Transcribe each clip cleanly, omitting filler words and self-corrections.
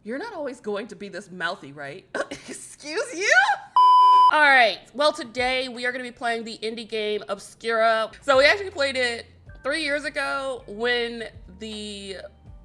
You're not always going to be this mouthy, right? Excuse you? All right, well, today we are going to be playing the indie game Obscura. So we actually played it 3 years ago when the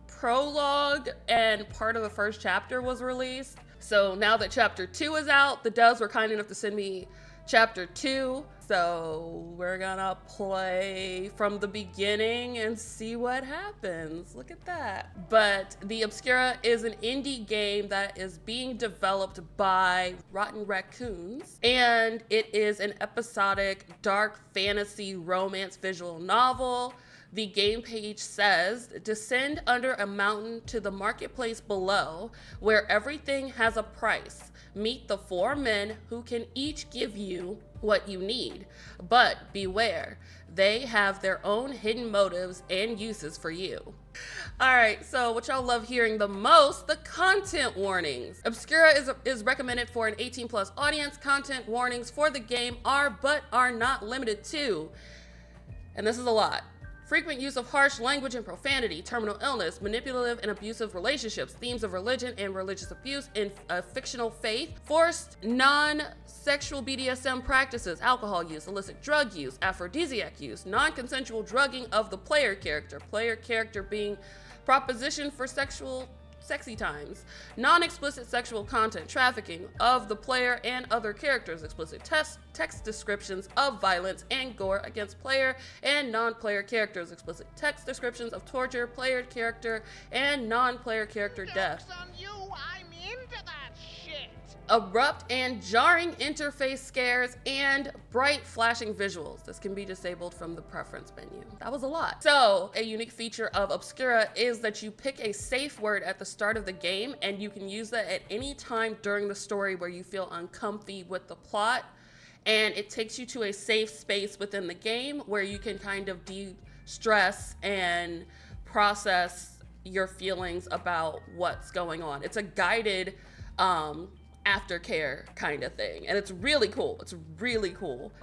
prologue and part of the first chapter was released. So now that chapter 2 is out, the devs were kind enough to send me chapter 2. So we're gonna play from the beginning and see what happens. Look at that. But the Obscura is an indie game that is being developed by Rotten Raccoons, and it is an episodic dark fantasy romance visual novel. The game page says, descend under a mountain to the marketplace below, where everything has a price. Meet the 4 men who can each give you what you need. But beware, they have their own hidden motives and uses for you. All right, so what y'all love hearing the most, the content warnings. Obscura is recommended for an 18+ audience. Content warnings for the game are, but are not limited to, and this is a lot: frequent use of harsh language and profanity, terminal illness, manipulative and abusive relationships, themes of religion and religious abuse in fictional faith, forced non-sexual BDSM practices, alcohol use, illicit drug use, aphrodisiac use, non-consensual drugging of the player character being propositioned for sexy times, non-explicit sexual content, trafficking of the player and other characters, explicit text descriptions of violence and gore against player and non-player characters, explicit text descriptions of torture, player character and non-player character death. Joke's on you, I'm into that shit. Abrupt and jarring interface scares and bright flashing visuals. This can be disabled from the preference menu. That was a lot. So a unique feature of Obscura is that you pick a safe word at the start of the game, and you can use that at any time during the story where you feel uncomfy with the plot. And it takes you to a safe space within the game where you can kind of de-stress and process your feelings about what's going on. It's a guided aftercare kind of thing, and it's really cool.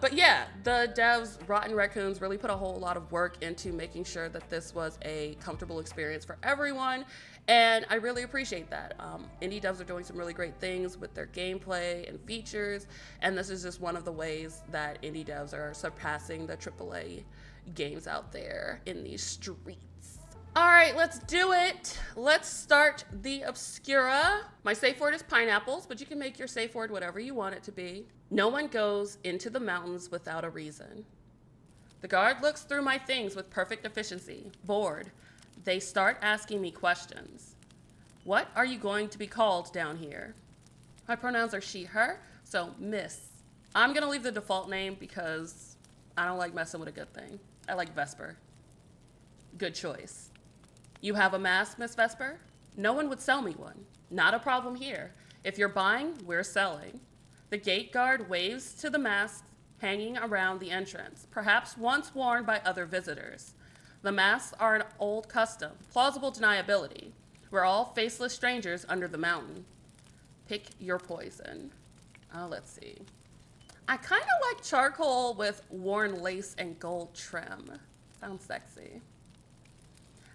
But yeah, the devs, Rotten Raccoons, really put a whole lot of work into making sure that this was a comfortable experience for everyone, and I really appreciate that. Indie devs are doing some really great things with their gameplay and features, and this is just one of the ways that indie devs are surpassing the AAA games out there in these streets. All right, let's do it. Let's start the Obscura. My safe word is pineapples, but you can make your safe word whatever you want it to be. No one goes into the mountains without a reason. The guard looks through my things with perfect efficiency. Bored, they start asking me questions. What are you going to be called down here? My pronouns are she, her, so miss. I'm gonna leave the default name because I don't like messing with a good thing. I like Vesper. Good choice. You have a mask, Miss Vesper? No one would sell me one. Not a problem here. If you're buying, we're selling. The gate guard waves to the masks hanging around the entrance, perhaps once worn by other visitors. The masks are an old custom, plausible deniability. We're all faceless strangers under the mountain. Pick your poison. Oh, let's see. I kind of like charcoal with worn lace and gold trim. Sounds sexy.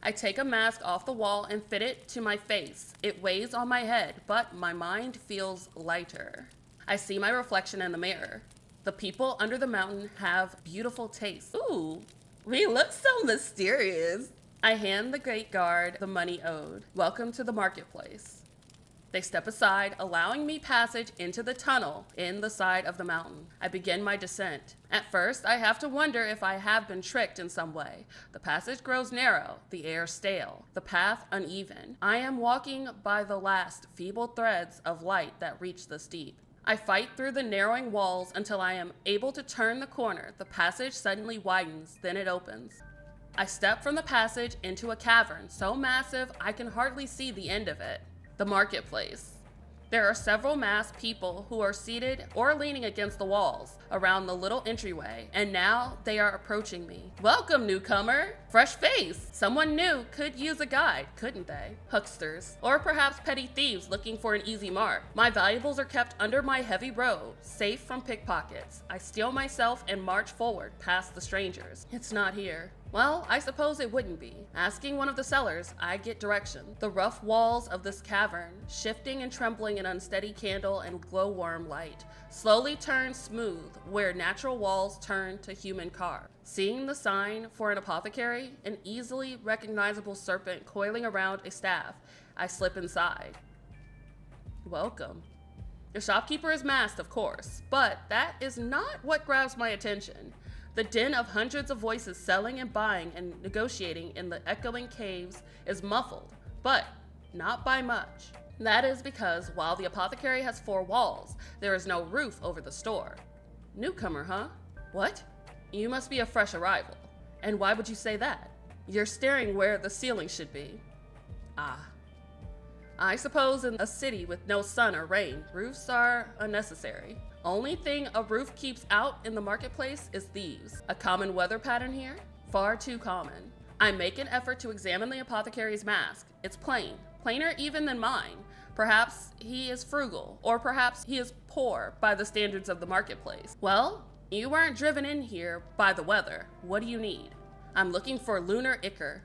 I take a mask off the wall and fit it to my face. It weighs on my head, but my mind feels lighter. I see my reflection in the mirror. The people under the mountain have beautiful taste. Ooh, we look so mysterious. I hand the gate guard the money owed. Welcome to the marketplace. They step aside, allowing me passage into the tunnel in the side of the mountain. I begin my descent. At first, I have to wonder if I have been tricked in some way. The passage grows narrow, the air stale, the path uneven. I am walking by the last feeble threads of light that reach the steep. I fight through the narrowing walls until I am able to turn the corner. The passage suddenly widens, then it opens. I step from the passage into a cavern, so massive I can hardly see the end of it. The marketplace. There are several masked people who are seated or leaning against the walls around the little entryway, and now they are approaching me. Welcome, newcomer. Fresh face. Someone new could use a guide, couldn't they? Hucksters, or perhaps petty thieves looking for an easy mark. My valuables are kept under my heavy robe, safe from pickpockets. I steel myself and march forward past the strangers. It's not here. Well, I suppose it wouldn't be. Asking one of the sellers, I get direction. The rough walls of this cavern, shifting and trembling in unsteady candle and glowworm light, slowly turn smooth where natural walls turn to human car. Seeing the sign for an apothecary, an easily recognizable serpent coiling around a staff, I slip inside. Welcome. The shopkeeper is masked, of course, but that is not what grabs my attention. The din of hundreds of voices selling and buying and negotiating in the echoing caves is muffled, but not by much. That is because while the apothecary has 4 walls, there is no roof over the store. Newcomer, huh? What? You must be a fresh arrival. And why would you say that? You're staring where the ceiling should be. Ah. I suppose in a city with no sun or rain, roofs are unnecessary. Only thing a roof keeps out in the marketplace is thieves. A common weather pattern here? Far too common. I make an effort to examine the apothecary's mask. It's plain, plainer even than mine. Perhaps he is frugal, or perhaps he is poor by the standards of the marketplace. Well, you weren't driven in here by the weather. What do you need? I'm looking for lunar ichor.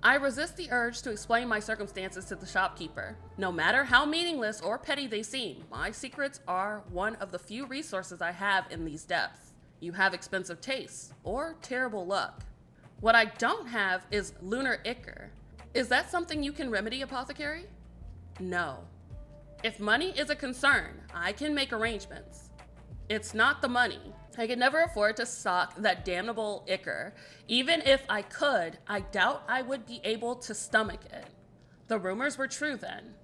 I resist the urge to explain my circumstances to the shopkeeper. No matter how meaningless or petty they seem, my secrets are one of the few resources I have in these depths. You have expensive tastes, or terrible luck. What I don't have is lunar ichor. Is that something you can remedy, apothecary? No. If money is a concern, I can make arrangements. It's not the money. I could never afford to stock that damnable ichor. Even if I could, I doubt I would be able to stomach it. The rumors were true then.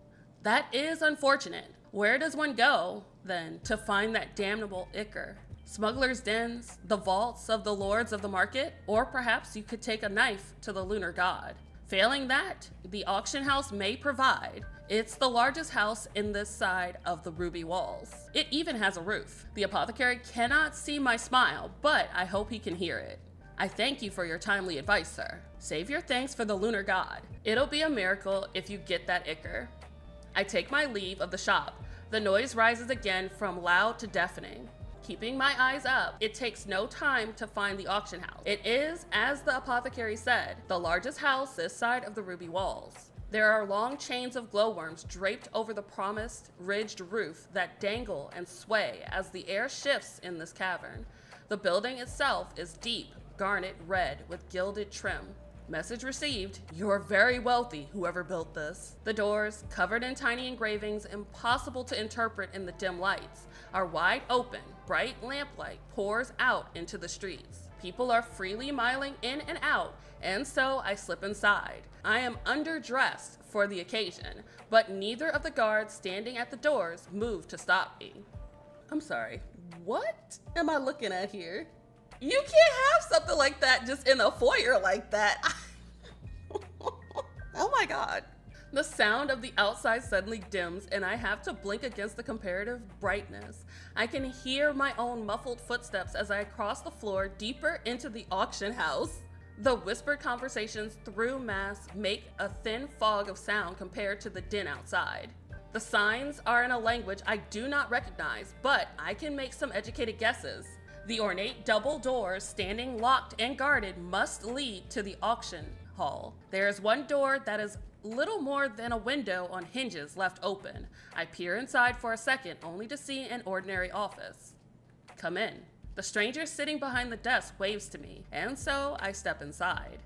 That is unfortunate. Where does one go, then, to find that damnable ichor? Smugglers' dens, the vaults of the lords of the market, or perhaps you could take a knife to the lunar god. Failing that, the auction house may provide. It's the largest house in this side of the ruby walls. It even has a roof. The apothecary cannot see my smile, but I hope he can hear it. I thank you for your timely advice, sir. Save your thanks for the lunar god. It'll be a miracle if you get that ichor. I take my leave of the shop. The noise rises again from loud to deafening. Keeping my eyes up, it takes no time to find the auction house. It is, as the apothecary said, the largest house this side of the ruby walls. There are long chains of glowworms draped over the promised ridged roof that dangle and sway as the air shifts in this cavern. The building itself is deep, garnet red with gilded trim. Message received, you're very wealthy, whoever built this. The doors, covered in tiny engravings impossible to interpret in the dim lights, are wide open. Bright lamplight pours out into the streets. People are freely miling in and out, and so I slip inside. I am underdressed for the occasion, but neither of the guards standing at the doors move to stop me. I'm sorry, what am I looking at here? You can't have something like that just in a foyer like that. Oh my God. The sound of the outside suddenly dims and I have to blink against the comparative brightness. I can hear my own muffled footsteps as I cross the floor deeper into the auction house. The whispered conversations through masks make a thin fog of sound compared to the din outside. The signs are in a language I do not recognize, but I can make some educated guesses. The ornate double doors standing locked and guarded must lead to the auction hall. There is one door that is little more than a window on hinges left open. I peer inside for a second only to see an ordinary office. Come in. The stranger sitting behind the desk waves to me, and so I step inside.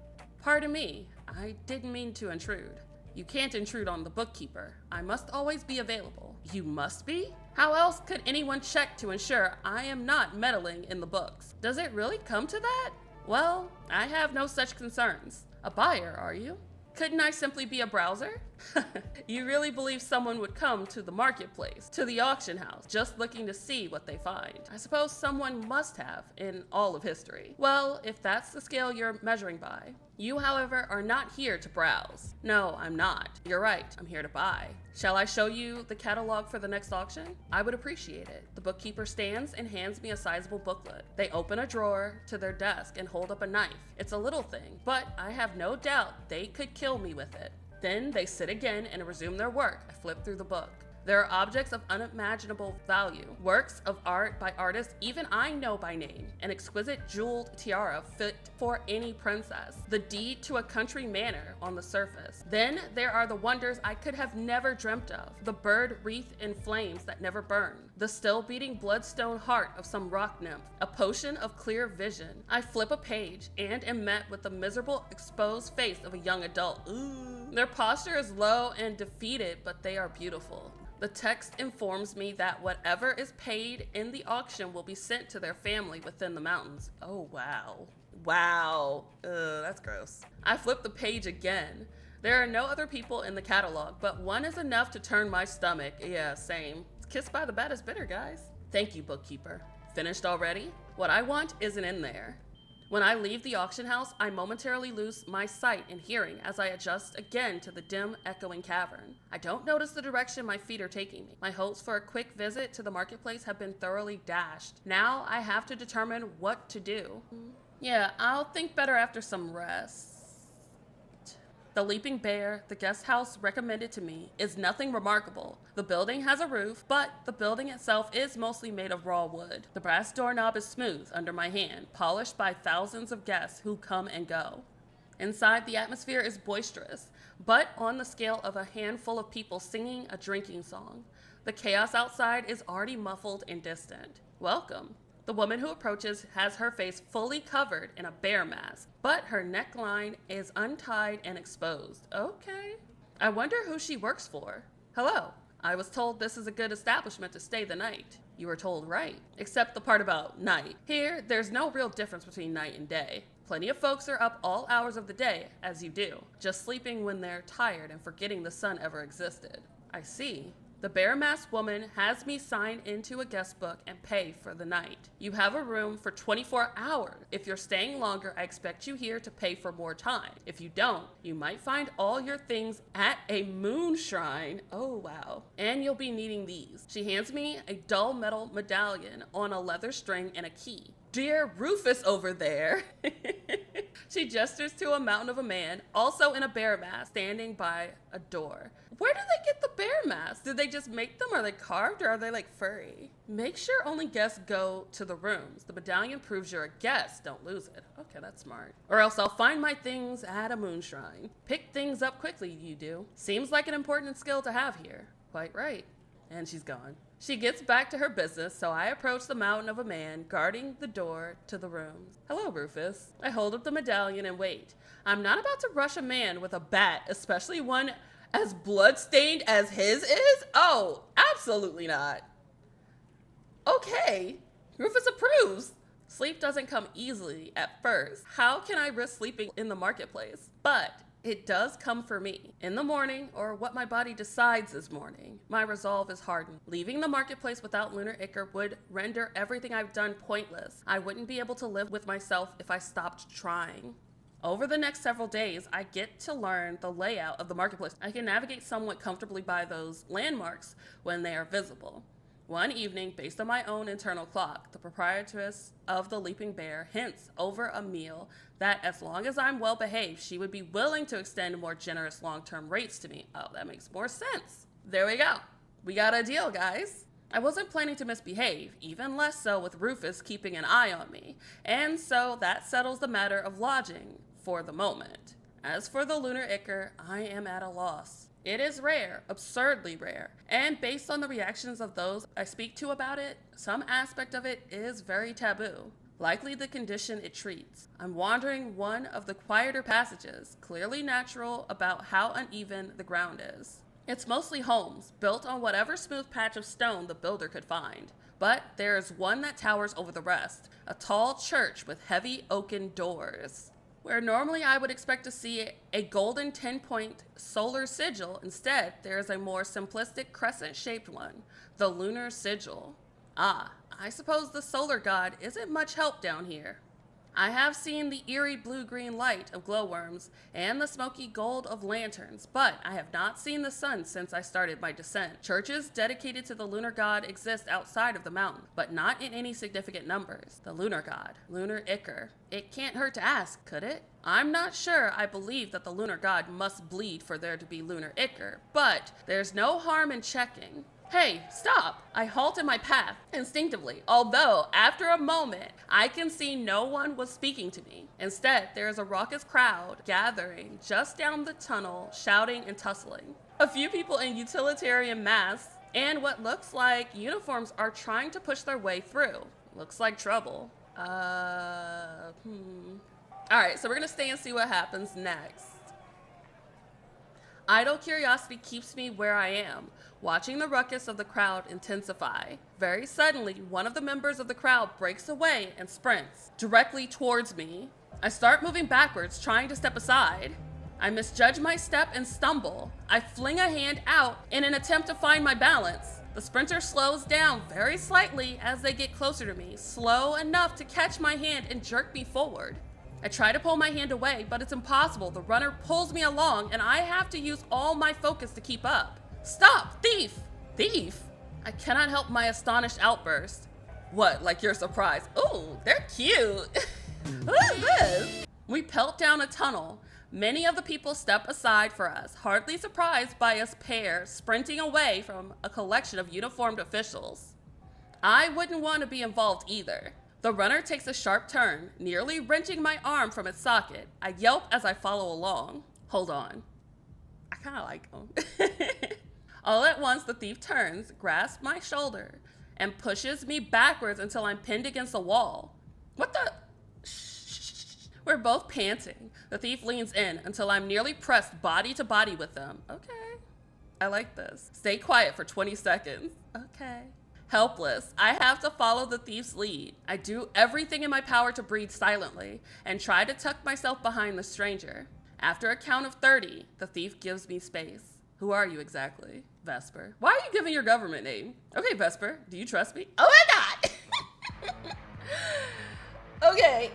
Pardon me, I didn't mean to intrude. You can't intrude on the bookkeeper. I must always be available. You must be? How else could anyone check to ensure I am not meddling in the books? Does it really come to that? Well, I have no such concerns. A buyer, are you? Couldn't I simply be a browser? You really believe someone would come to the marketplace, to the auction house, just looking to see what they find? I suppose someone must have in all of history. Well, if that's the scale you're measuring by. You, however, are not here to browse. No, I'm not. You're right, I'm here to buy. Shall I show you the catalog for the next auction? I would appreciate it. The bookkeeper stands and hands me a sizable booklet. They open a drawer to their desk and hold up a knife. It's a little thing, but I have no doubt they could kill me with it. Then they sit again and resume their work. I flip through the book. There are objects of unimaginable value, works of art by artists even I know by name, an exquisite jeweled tiara fit for any princess, the deed to a country manor on the surface. Then there are the wonders I could have never dreamt of, the bird wreath in flames that never burn, the still beating bloodstone heart of some rock nymph, a potion of clear vision. I flip a page and am met with the miserable exposed face of a young adult. Ooh. Their posture is low and defeated, but they are beautiful. The text informs me that whatever is paid in the auction will be sent to their family within the mountains. Oh, wow. Wow. That's gross. I flip the page again. There are no other people in the catalog, but one is enough to turn my stomach. Yeah, same. Kissed by the baddest bidder, guys. Thank you, bookkeeper. Finished already? What I want isn't in there. When I leave the auction house, I momentarily lose my sight and hearing as I adjust again to the dim, echoing cavern. I don't notice the direction my feet are taking me. My hopes for a quick visit to the marketplace have been thoroughly dashed. Now I have to determine what to do. Yeah, I'll think better after some rest. The Leaping Bear, the guest house recommended to me, is nothing remarkable. The building has a roof, but the building itself is mostly made of raw wood. The brass doorknob is smooth under my hand, polished by thousands of guests who come and go. Inside, the atmosphere is boisterous, but on the scale of a handful of people singing a drinking song. The chaos outside is already muffled and distant. Welcome. The woman who approaches has her face fully covered in a bear mask, but her neckline is untied and exposed. Okay. I wonder who she works for. Hello. I was told this is a good establishment to stay the night. You were told right, except the part about night. Here, there's no real difference between night and day. Plenty of folks are up all hours of the day, as you do, just sleeping when they're tired and forgetting the sun ever existed. I see. The bear-masked woman has me sign into a guest book and pay for the night. You have a room for 24 hours. If you're staying longer, I expect you here to pay for more time. If you don't, you might find all your things at a moon shrine. Oh, wow. And you'll be needing these. She hands me a dull metal medallion on a leather string and a key. Dear Rufus over there. She gestures to a mountain of a man, also in a bear mask, standing by a door. Where do they get the bear masks? Did they just make them? Are they carved or are they like furry? Make sure only guests go to the rooms. The medallion proves you're a guest. Don't lose it. Okay, that's smart. Or else I'll find my things at a moon shrine. Pick things up quickly, you do. Seems like an important skill to have here. Quite right. And she's gone. She gets back to her business, so I approach the mountain of a man guarding the door to the rooms. Hello, Rufus. I hold up the medallion and wait. I'm not about to rush a man with a bat, especially one as bloodstained as his is? Oh, absolutely not. Okay, Rufus approves. Sleep doesn't come easily at first. How can I risk sleeping in the marketplace? But it does come for me. In the morning, or what my body decides is morning, my resolve is hardened. Leaving the marketplace without lunar ichor would render everything I've done pointless. I wouldn't be able to live with myself if I stopped trying. Over the next several days, I get to learn the layout of the marketplace. I can navigate somewhat comfortably by those landmarks when they are visible. One evening, based on my own internal clock, the proprietress of the Leaping Bear hints over a meal that as long as I'm well behaved, she would be willing to extend more generous long-term rates to me. Oh, that makes more sense. There we go. We got a deal, guys. I wasn't planning to misbehave, even less so with Rufus keeping an eye on me, and so that settles the matter of lodging for the moment. As for the lunar ichor, I am at a loss. It is rare, absurdly rare, and based on the reactions of those I speak to about it, some aspect of it is very taboo, likely the condition it treats. I'm wandering one of the quieter passages, clearly natural about how uneven the ground is. It's mostly homes, built on whatever smooth patch of stone the builder could find. But there is one that towers over the rest, a tall church with heavy oaken doors. Where normally I would expect to see a golden 10-point solar sigil, instead there is a more simplistic crescent-shaped one, the lunar sigil. Ah, I suppose the solar god isn't much help down here. I have seen the eerie blue-green light of glowworms and the smoky gold of lanterns, but I have not seen the sun since I started my descent. Churches dedicated to the lunar god exist outside of the mountain, but not in any significant numbers. The lunar god, lunar ichor. It can't hurt to ask, could it? I'm not sure I believe that the lunar god must bleed for there to be lunar ichor, but there's no harm in checking. Hey, stop! I halt in my path, instinctively, although, after a moment, I can see no one was speaking to me. Instead, there is a raucous crowd gathering just down the tunnel, shouting and tussling. A few people in utilitarian masks and what looks like uniforms are trying to push their way through. Looks like trouble. Alright, so we're gonna stay and see what happens next. Idle curiosity keeps me where I am, watching the ruckus of the crowd intensify. Very suddenly, one of the members of the crowd breaks away and sprints directly towards me. I start moving backwards, trying to step aside. I misjudge my step and stumble. I fling a hand out in an attempt to find my balance. The sprinter slows down very slightly as they get closer to me, slow enough to catch my hand and jerk me forward. I try to pull my hand away, but it's impossible. The runner pulls me along, and I have to use all my focus to keep up. Stop! Thief! Thief? I cannot help my astonished outburst. What, like you're surprised? Ooh, they're cute. Who is this? We pelt down a tunnel. Many of the people step aside for us, hardly surprised by us pair sprinting away from a collection of uniformed officials. I wouldn't want to be involved either. The runner takes a sharp turn, nearly wrenching my arm from its socket. I yelp as I follow along. Hold on. I kind of like him. All at once, the thief turns, grasps my shoulder, and pushes me backwards until I'm pinned against the wall. What the? Shh. We're both panting. The thief leans in until I'm nearly pressed body to body with them. Okay. I like this. Stay quiet for 20 seconds. Okay. Helpless, I have to follow the thief's lead. I do everything in my power to breathe silently and try to tuck myself behind the stranger. After a count of 30, the thief gives me space. Who are you exactly? Vesper. Why are you giving your government name? Okay, Vesper, do you trust me? Oh my God! Okay.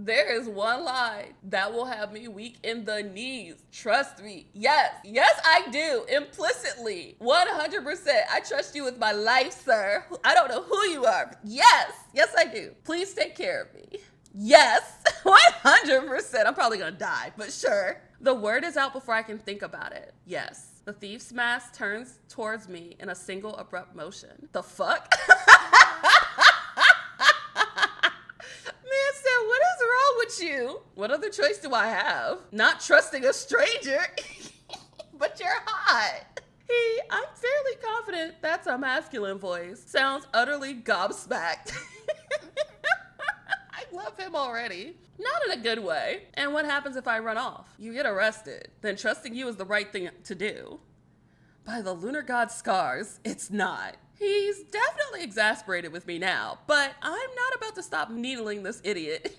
There is one lie that will have me weak in the knees. Trust me. Yes, I do. Implicitly. 100%. I trust you with my life, sir. I don't know who you are. Yes, I do. Please take care of me. Yes, 100%. I'm probably gonna die, but sure. The word is out before I can think about it. Yes. The thief's mask turns towards me in a single abrupt motion. The fuck? What is wrong with you? What other choice do I have? Not trusting a stranger? But you're hot. I'm fairly confident that's a masculine voice. Sounds utterly gobsmacked. I love him already. Not in a good way. And what happens if I run off? You get arrested. Then trusting you is the right thing to do. By the lunar god's scars, it's not. He's definitely exasperated with me now, but I'm not about to stop needling this idiot.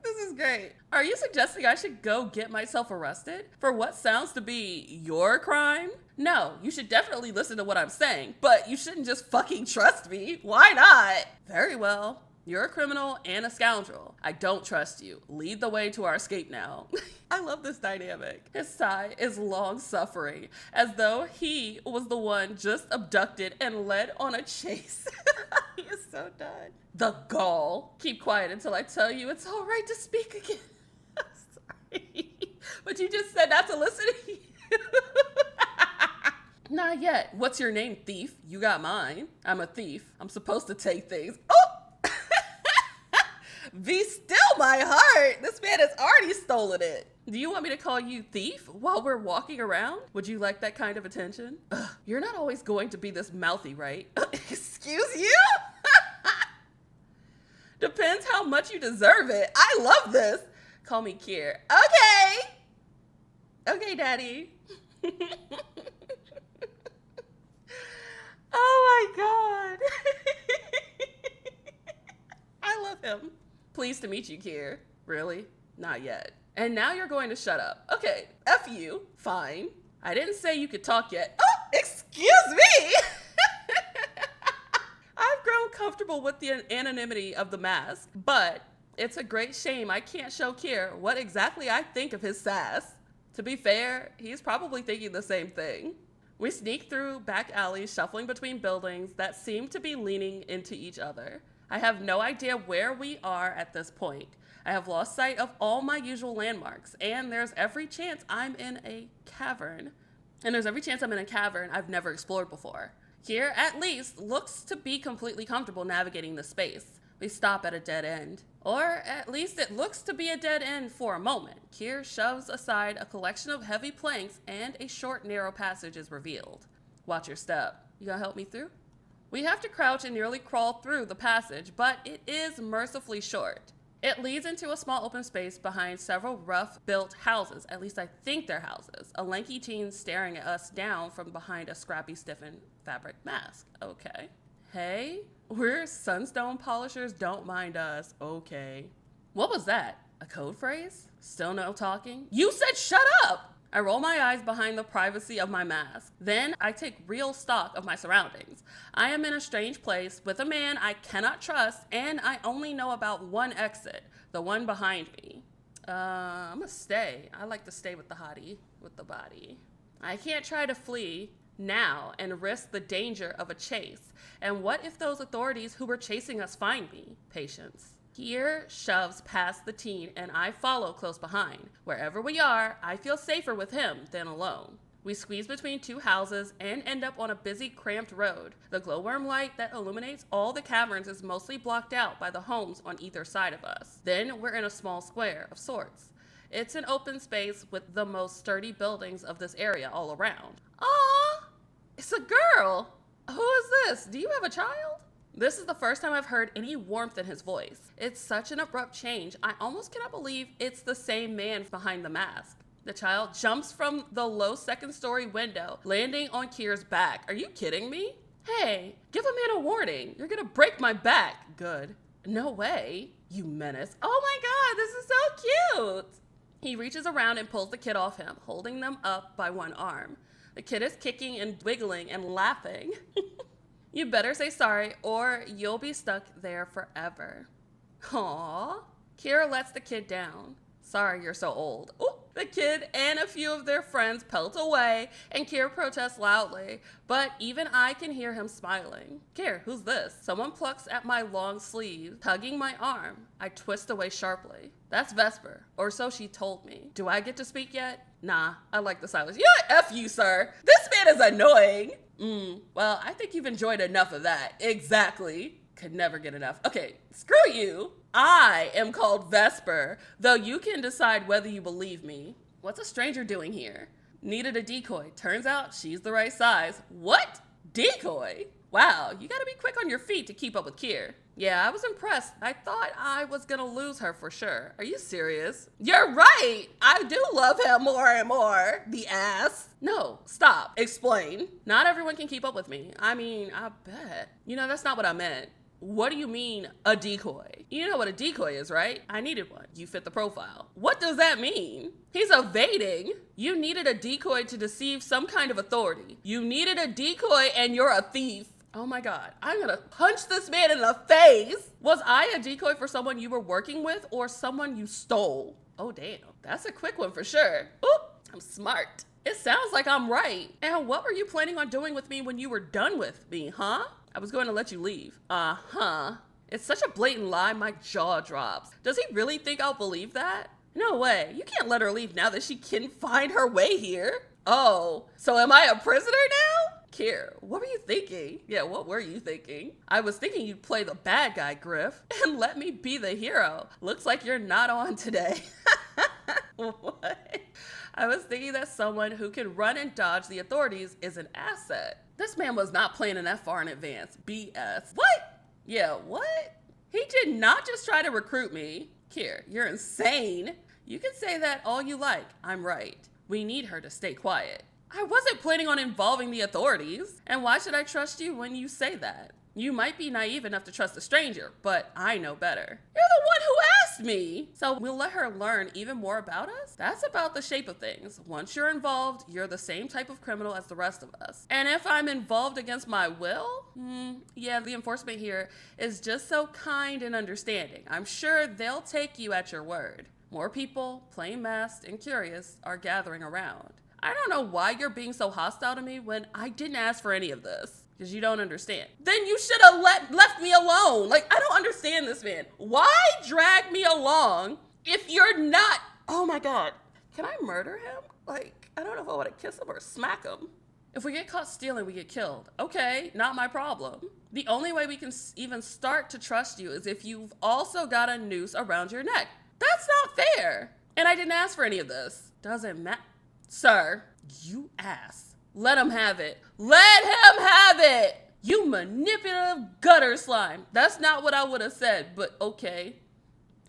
This is great. Are you suggesting I should go get myself arrested for what sounds to be your crime? No, you should definitely listen to what I'm saying, but you shouldn't just fucking trust me. Why not? Very well. You're a criminal and a scoundrel. I don't trust you. Lead the way to our escape now. I love this dynamic. His sigh is long-suffering, as though he was the one just abducted and led on a chase. He is so done. The gall. Keep quiet until I tell you it's all right to speak again. I'm sorry. But you just said not to listen to you. Not yet. What's your name, thief? You got mine. I'm a thief. I'm supposed to take things. Oh! Be still, my heart. This man has already stolen it. Do you want me to call you thief while we're walking around? Would you like that kind of attention? Ugh, you're not always going to be this mouthy, right? Excuse you? Depends how much you deserve it. I love this. Call me Keir. Okay. Okay, daddy. Oh my God. I love him. Pleased to meet you, Keir. Really? Not yet. And now you're going to shut up. Okay, F you. Fine. I didn't say you could talk yet. Oh, excuse me! I've grown comfortable with the anonymity of the mask, but it's a great shame I can't show Keir what exactly I think of his sass. To be fair, he's probably thinking the same thing. We sneak through back alleys, shuffling between buildings that seem to be leaning into each other. I have no idea where we are at this point. I have lost sight of all my usual landmarks, and there's every chance I'm in a cavern. And there's every chance I'm in a cavern I've never explored before. Keir, at least, looks to be completely comfortable navigating the space. We stop at a dead end. Or at least it looks to be a dead end for a moment. Keir shoves aside a collection of heavy planks and a short, narrow passage is revealed. Watch your step. You gonna help me through? We have to crouch and nearly crawl through the passage, but it is mercifully short. It leads into a small open space behind several rough-built houses. At least I think they're houses. A lanky teen staring at us down from behind a scrappy, stiffened fabric mask. Okay. Hey, we're sunstone polishers, don't mind us. Okay. What was that? A code phrase? Still no talking? You said shut up! I roll my eyes behind the privacy of my mask. Then I take real stock of my surroundings. I am in a strange place with a man I cannot trust, and I only know about one exit, the one behind me. I'm gonna stay. I like to stay with the hottie, with the body. I can't try to flee now and risk the danger of a chase. And what if those authorities who were chasing us find me? Patience. Keir shoves past the teen and I follow close behind. Wherever we are, I feel safer with him than alone. We squeeze between two houses and end up on a busy, cramped road. The glowworm light that illuminates all the caverns is mostly blocked out by the homes on either side of us. Then we're in a small square of sorts. It's an open space with the most sturdy buildings of this area all around. Aww, it's a girl. Who is this? Do you have a child? This is the first time I've heard any warmth in his voice. It's such an abrupt change. I almost cannot believe it's the same man behind the mask. The child jumps from the low second-story window, landing on Keir's back. Are you kidding me? Hey, give a man a warning. You're gonna break my back. Good. No way, you menace. Oh my God, this is so cute. He reaches around and pulls the kid off him, holding them up by one arm. The kid is kicking and wiggling and laughing. You better say sorry or you'll be stuck there forever. Aww. Keir lets the kid down. Sorry you're so old. Ooh. The kid and a few of their friends pelt away and Keir protests loudly, but even I can hear him smiling. Keir, who's this? Someone plucks at my long sleeve, tugging my arm. I twist away sharply. That's Vesper, or so she told me. Do I get to speak yet? Nah, I like the silence. You know what? F you, sir. This man is annoying. Well, I think you've enjoyed enough of that. Exactly. Could never get enough. Okay, screw you. I am called Vesper, though you can decide whether you believe me. What's a stranger doing here? Needed a decoy. Turns out she's the right size. What? Decoy? Wow, you gotta be quick on your feet to keep up with Keir. Yeah, I was impressed. I thought I was gonna lose her for sure. Are you serious? You're right. I do love him more and more. The ass. No, stop. Explain. Not everyone can keep up with me. I mean, I bet. You know, that's not what I meant. What do you mean, a decoy? You know what a decoy is, right? I needed one. You fit the profile. What does that mean? He's evading. You needed a decoy to deceive some kind of authority. You needed a decoy and you're a thief. Oh my God, I'm gonna punch this man in the face. Was I a decoy for someone you were working with or someone you stole? Oh damn, that's a quick one for sure. Oop, I'm smart. It sounds like I'm right. And what were you planning on doing with me when you were done with me, huh? I was going to let you leave. Uh-huh. It's such a blatant lie, my jaw drops. Does he really think I'll believe that? No way, you can't let her leave now that she can find her way here. Oh, so am I a prisoner now? Keir, what were you thinking? Yeah, what were you thinking? I was thinking you'd play the bad guy, Griff, and let me be the hero. Looks like you're not on today. What? I was thinking that someone who can run and dodge the authorities is an asset. This man was not planning that far in advance. BS. What? Yeah, what? He did not just try to recruit me. Keir, you're insane. You can say that all you like. I'm right. We need her to stay quiet. I wasn't planning on involving the authorities. And why should I trust you when you say that? You might be naive enough to trust a stranger, but I know better. You're the one who asked me. So we'll let her learn even more about us? That's about the shape of things. Once you're involved, you're the same type of criminal as the rest of us. And if I'm involved against my will, yeah, the enforcement here is just so kind and understanding. I'm sure they'll take you at your word. More people, plain masked and curious, are gathering around. I don't know why you're being so hostile to me when I didn't ask for any of this. Because you don't understand. Then you should have left me alone. Like, I don't understand this man. Why drag me along if you're not? Oh my God. Can I murder him? Like, I don't know if I want to kiss him or smack him. If we get caught stealing, we get killed. Okay, not my problem. The only way we can even start to trust you is if you've also got a noose around your neck. That's not fair. And I didn't ask for any of this. Doesn't matter. Sir, you ass. Let him have it. Let him have it. You manipulative gutter slime. That's not what I would have said, but okay.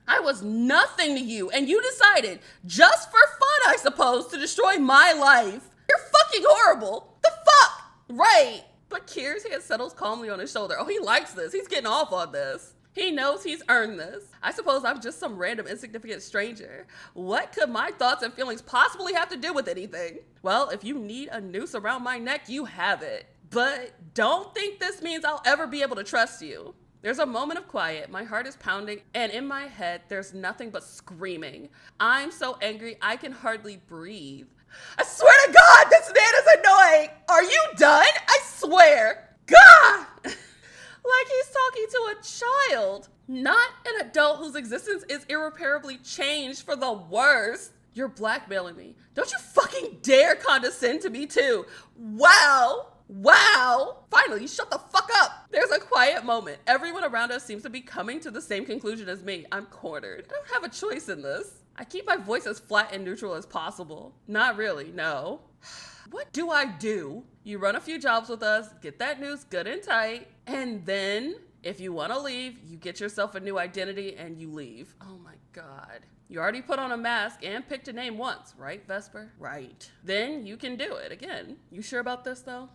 I was nothing to you, and you decided, just for fun, I suppose, to destroy my life. You're fucking horrible. The fuck? Right. But Keir's hand settles calmly on his shoulder. Oh, he likes this. He's getting off on this. He knows he's earned this. I suppose I'm just some random insignificant stranger. What could my thoughts and feelings possibly have to do with anything? Well, if you need a noose around my neck, you have it. But don't think this means I'll ever be able to trust you. There's a moment of quiet. My heart is pounding, and in my head, there's nothing but screaming. I'm so angry, I can hardly breathe. I swear to God, this man is annoying. Are you done? I swear. God! Like he's talking to a child, not an adult whose existence is irreparably changed for the worse. You're blackmailing me. Don't you fucking dare condescend to me too. Wow. Wow. Finally, shut the fuck up. There's a quiet moment. Everyone around us seems to be coming to the same conclusion as me. I'm cornered. I don't have a choice in this. I keep my voice as flat and neutral as possible. Not really, no. What do I do? You run a few jobs with us, get that news good and tight, and then, if you want to leave, you get yourself a new identity and you leave. Oh my God. You already put on a mask and picked a name once, right, Vesper? Right. Then you can do it again. You sure about this, though?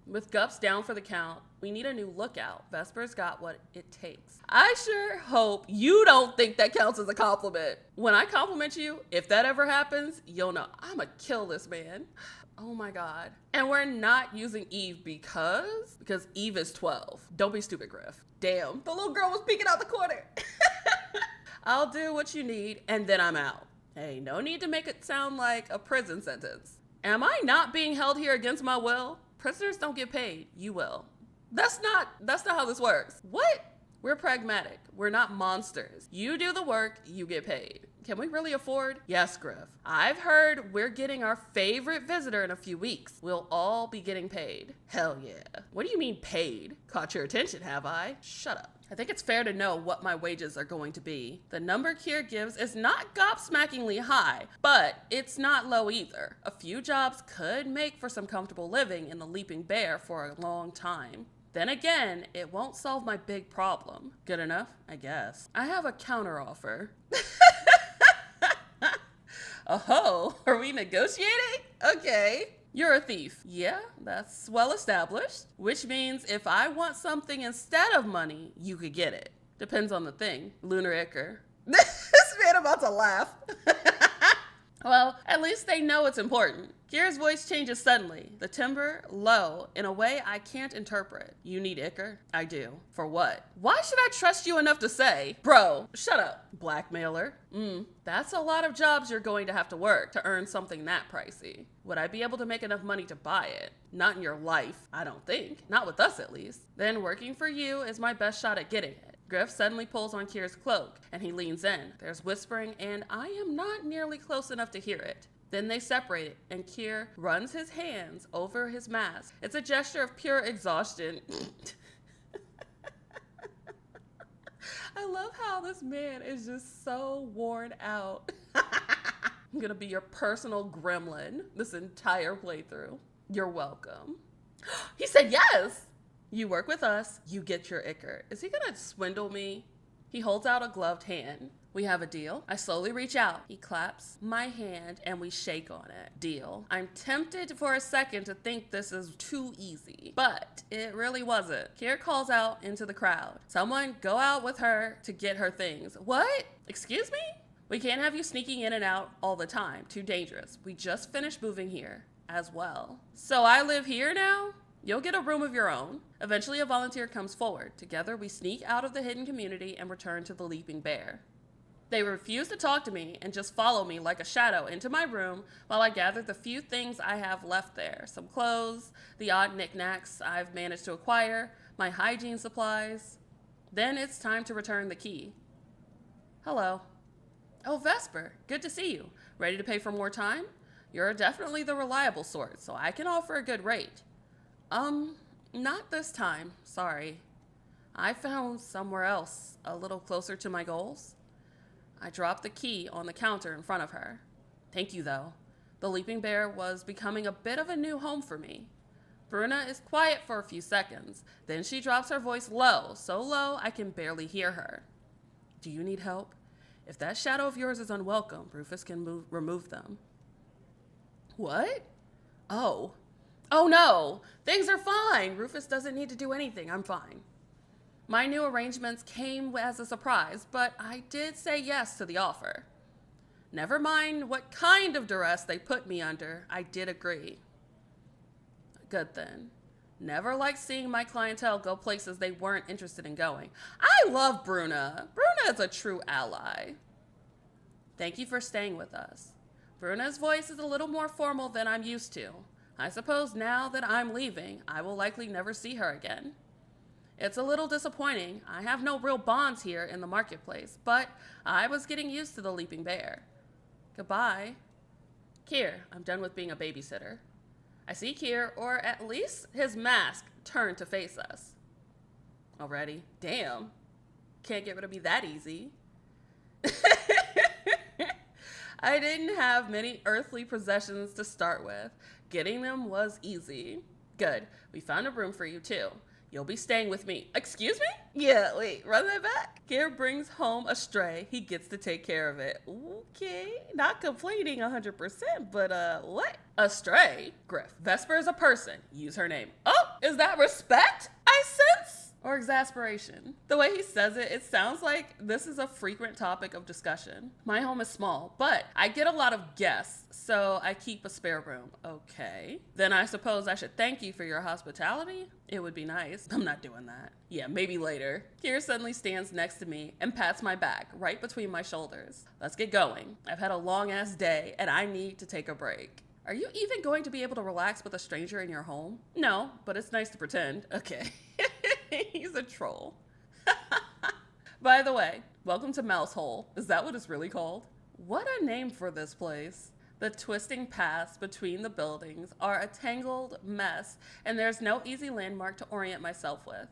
With Gups down for the count, we need a new lookout. Vesper's got what it takes. I sure hope you don't think that counts as a compliment. When I compliment you, if that ever happens, you'll know I'ma kill this man. Oh my God. And we're not using Eve because Eve is 12. Don't be stupid, Griff. Damn, the little girl was peeking out the corner. I'll do what you need and then I'm out. Hey, no need to make it sound like a prison sentence. Am I not being held here against my will? Prisoners don't get paid. You will. That's not how this works. What? We're pragmatic. We're not monsters. You do the work, you get paid. Can we really afford? Yes, Griff. I've heard we're getting our favorite visitor in a few weeks. We'll all be getting paid. Hell yeah. What do you mean paid? Caught your attention, have I? Shut up. I think it's fair to know what my wages are going to be. The number Keir gives is not gobsmackingly high, but it's not low either. A few jobs could make for some comfortable living in the Leaping Bear for a long time. Then again, it won't solve my big problem. Good enough? I guess. I have a counteroffer. Oh, are we negotiating? Okay. You're a thief. Yeah, that's well established. Which means if I want something instead of money, you could get it. Depends on the thing. Lunar ichor. This man about to laugh. Well, at least they know it's important. Keir's voice changes suddenly, the timbre low, in a way I can't interpret. You need ichor? I do. For what? Why should I trust you enough to say? Bro, shut up. Blackmailer. That's a lot of jobs you're going to have to work to earn something that pricey. Would I be able to make enough money to buy it? Not in your life, I don't think. Not with us, at least. Then working for you is my best shot at getting it. Griff suddenly pulls on Keir's cloak, and he leans in. There's whispering, and I am not nearly close enough to hear it. Then they separate, and Keir runs his hands over his mask. It's a gesture of pure exhaustion. I love how this man is just so worn out. I'm gonna be your personal gremlin this entire playthrough. You're welcome. He said yes! You work with us, you get your ichor. Is he gonna swindle me? He holds out a gloved hand. We have a deal. I slowly reach out. He claps my hand and we shake on it. Deal. I'm tempted for a second to think this is too easy, but it really wasn't. Keir calls out into the crowd. Someone go out with her to get her things. What? Excuse me? We can't have you sneaking in and out all the time. Too dangerous. We just finished moving here as well. So I live here now? You'll get a room of your own. Eventually a volunteer comes forward. Together we sneak out of the hidden community and return to the Leaping Bear. They refuse to talk to me and just follow me like a shadow into my room while I gather the few things I have left there. Some clothes, the odd knickknacks I've managed to acquire, my hygiene supplies. Then it's time to return the key. Hello. Oh, Vesper, good to see you. Ready to pay for more time? You're definitely the reliable sort, so I can offer a good rate. Not this time, sorry. I found somewhere else, a little closer to my goals. I dropped the key on the counter in front of her. Thank you, though. The Leaping Bear was becoming a bit of a new home for me. Bruna is quiet for a few seconds, then she drops her voice low, so low I can barely hear her. Do you need help? If that shadow of yours is unwelcome, Rufus can remove them. What? Oh. Oh no! Things are fine! Rufus doesn't need to do anything. I'm fine. My new arrangements came as a surprise, but I did say yes to the offer. Never mind what kind of duress they put me under, I did agree. Good then. Never liked seeing my clientele go places they weren't interested in going. I love Bruna. Bruna is a true ally. Thank you for staying with us. Bruna's voice is a little more formal than I'm used to. I suppose now that I'm leaving, I will likely never see her again. It's a little disappointing. I have no real bonds here in the marketplace, but I was getting used to the Leaping Bear. Goodbye. Keir, I'm done with being a babysitter. I see Keir, or at least his mask, turn to face us. Already? Damn. Can't get rid of me that easy. I didn't have many earthly possessions to start with. Getting them was easy. Good. We found a room for you, too. You'll be staying with me. Excuse me? Yeah, wait, run that back. Keir brings home a stray. He gets to take care of it. Okay, not complaining 100%, but what? A stray? Griff, Vesper is a person. Use her name. Oh, is that respect I sense? Or exasperation? The way he says it, it sounds like this is a frequent topic of discussion. My home is small, but I get a lot of guests, so I keep a spare room. Okay. Then I suppose I should thank you for your hospitality? It would be nice. I'm not doing that. Yeah, maybe later. Keir suddenly stands next to me and pats my back, right between my shoulders. Let's get going. I've had a long-ass day, and I need to take a break. Are you even going to be able to relax with a stranger in your home? No, but it's nice to pretend. Okay. He's a troll. By the way, welcome to Mouse Hole. Is that what it's really called? What a name for this place. The twisting paths between the buildings are a tangled mess, and there's no easy landmark to orient myself with.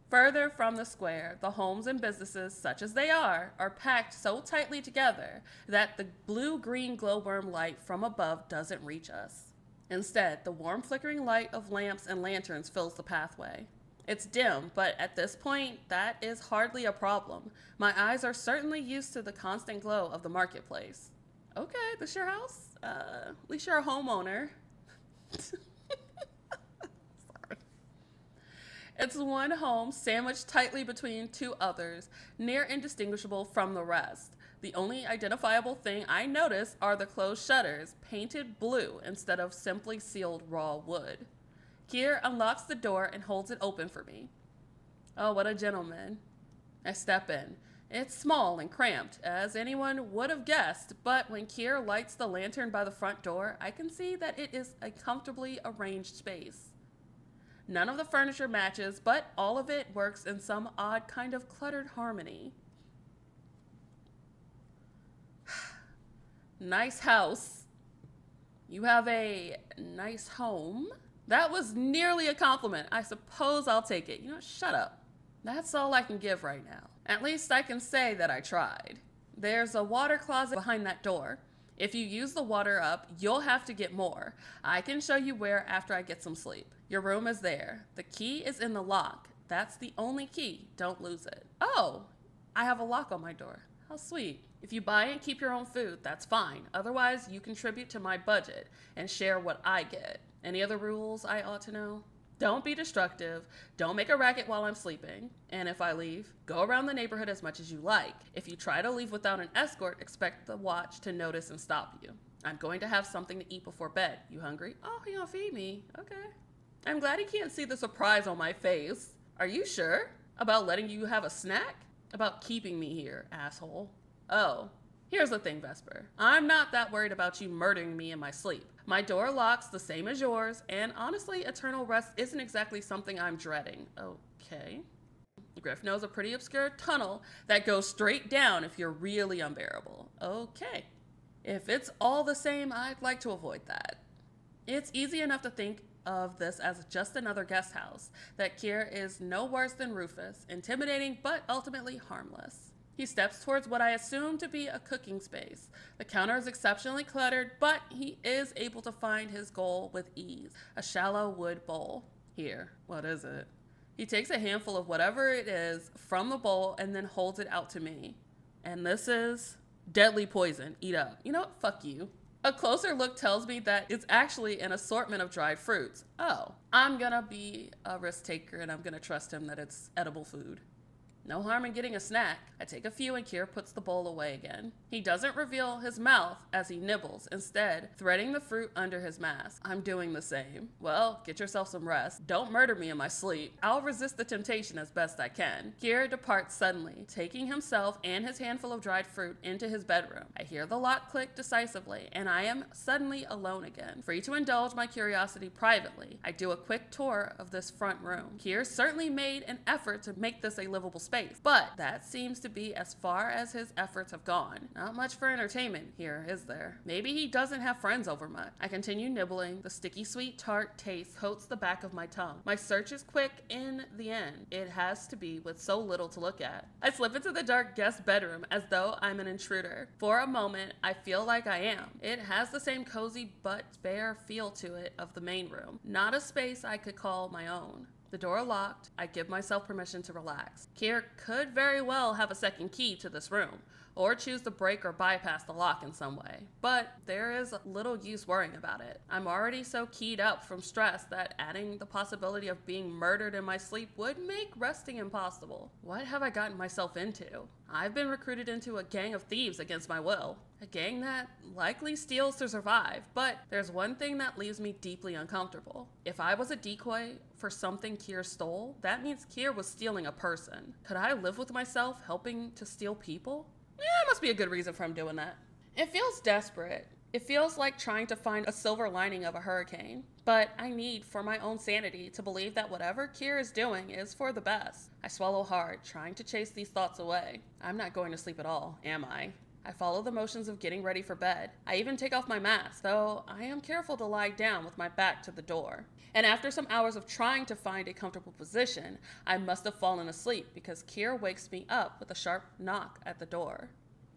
Further from the square, the homes and businesses, such as they are packed so tightly together that the blue-green glowworm light from above doesn't reach us. Instead, the warm flickering light of lamps and lanterns fills the pathway. It's dim, but at this point, that is hardly a problem. My eyes are certainly used to the constant glow of the marketplace. Okay, this your house? At least you're a homeowner. It's one home sandwiched tightly between two others, near indistinguishable from the rest. The only identifiable thing I notice are the closed shutters, painted blue instead of simply sealed raw wood. Keir unlocks the door and holds it open for me. Oh, what a gentleman. I step in. It's small and cramped, as anyone would have guessed, but when Keir lights the lantern by the front door, I can see that it is a comfortably arranged space. None of the furniture matches, but all of it works in some odd kind of cluttered harmony. Nice house. You have a nice home. That was nearly a compliment. I suppose I'll take it. You know, shut up. That's all I can give right now. At least I can say that I tried. There's a water closet behind that door. If you use the water up, you'll have to get more. I can show you where after I get some sleep. Your room is there. The key is in the lock. That's the only key. Don't lose it. Oh, I have a lock on my door. How sweet. If you buy and keep your own food, that's fine. Otherwise, you contribute to my budget and share what I get. Any other rules I ought to know? Don't be destructive. Don't make a racket while I'm sleeping. And if I leave, go around the neighborhood as much as you like. If you try to leave without an escort, expect the watch to notice and stop you. I'm going to have something to eat before bed. You hungry? Oh, he gonna feed me. Okay. I'm glad he can't see the surprise on my face. Are you sure? About letting you have a snack? About keeping me here, asshole. Oh. Here's the thing, Vesper. I'm not that worried about you murdering me in my sleep. My door locks the same as yours, and honestly, eternal rest isn't exactly something I'm dreading. Okay. Griff knows a pretty obscure tunnel that goes straight down if you're really unbearable. Okay. If it's all the same, I'd like to avoid that. It's easy enough to think of this as just another guest house, that Keir is no worse than Rufus, intimidating but ultimately harmless. He steps towards what I assume to be a cooking space. The counter is exceptionally cluttered, but he is able to find his goal with ease, a shallow wood bowl. Here, what is it? He takes a handful of whatever it is from the bowl and then holds it out to me. And this is deadly poison. Eat up. You know what? Fuck you. A closer look tells me that it's actually an assortment of dried fruits. Oh, I'm gonna be a risk taker and I'm gonna trust him that it's edible food. No harm in getting a snack. I take a few and Keir puts the bowl away again. He doesn't reveal his mouth as he nibbles, instead threading the fruit under his mask. I'm doing the same. Well, get yourself some rest. Don't murder me in my sleep. I'll resist the temptation as best I can. Keir departs suddenly, taking himself and his handful of dried fruit into his bedroom. I hear the lock click decisively, and I am suddenly alone again, free to indulge my curiosity privately. I do a quick tour of this front room. Keir certainly made an effort to make this a livable space, but that seems to be as far as his efforts have gone. Not much for entertainment here, is there? Maybe he doesn't have friends over much. I continue nibbling. The sticky sweet tart taste coats the back of my tongue. My search is quick in the end. It has to be with so little to look at. I slip into the dark guest bedroom as though I'm an intruder. For a moment, I feel like I am. It has the same cozy but bare feel to it of the main room. Not a space I could call my own. The door locked, I give myself permission to relax. Keir could very well have a second key to this room, or choose to break or bypass the lock in some way. But there is little use worrying about it. I'm already so keyed up from stress that adding the possibility of being murdered in my sleep would make resting impossible. What have I gotten myself into? I've been recruited into a gang of thieves against my will. A gang that likely steals to survive, but there's one thing that leaves me deeply uncomfortable. If I was a decoy for something Keir stole, that means Keir was stealing a person. Could I live with myself helping to steal people? Must be a good reason for him doing that. It feels desperate. It feels like trying to find a silver lining of a hurricane. But I need, for my own sanity, to believe that whatever Keir is doing is for the best. I swallow hard, trying to chase these thoughts away. I'm not going to sleep at all, am I? I follow the motions of getting ready for bed. I even take off my mask, though I am careful to lie down with my back to the door. And after some hours of trying to find a comfortable position, I must have fallen asleep because Keir wakes me up with a sharp knock at the door.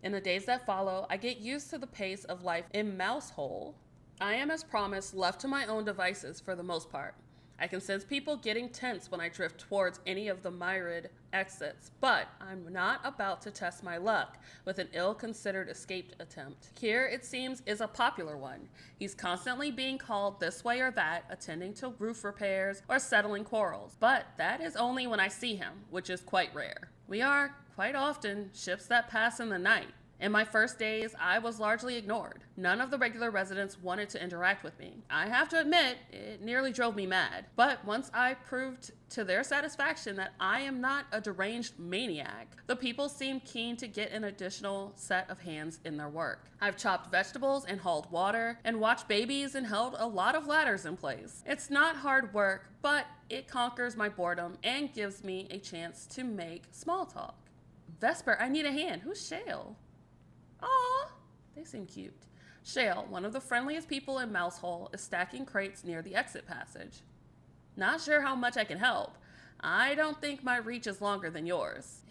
In the days that follow, I get used to the pace of life in Mousehole. I am, as promised, left to my own devices for the most part. I can sense people getting tense when I drift towards any of the myriad exits, but I'm not about to test my luck with an ill-considered escape attempt. Keir, it seems, is a popular one. He's constantly being called this way or that, attending to roof repairs or settling quarrels, but that is only when I see him, which is quite rare. We are, quite often, ships that pass in the night. In my first days, I was largely ignored. None of the regular residents wanted to interact with me. I have to admit, it nearly drove me mad. But once I proved to their satisfaction that I am not a deranged maniac, the people seemed keen to get an additional set of hands in their work. I've chopped vegetables and hauled water and watched babies and held a lot of ladders in place. It's not hard work, but it conquers my boredom and gives me a chance to make small talk. Vesper, I need a hand. Who's Shale? Aw, they seem cute. Shale, one of the friendliest people in Mousehole, is stacking crates near the exit passage. Not sure how much I can help. I don't think my reach is longer than yours.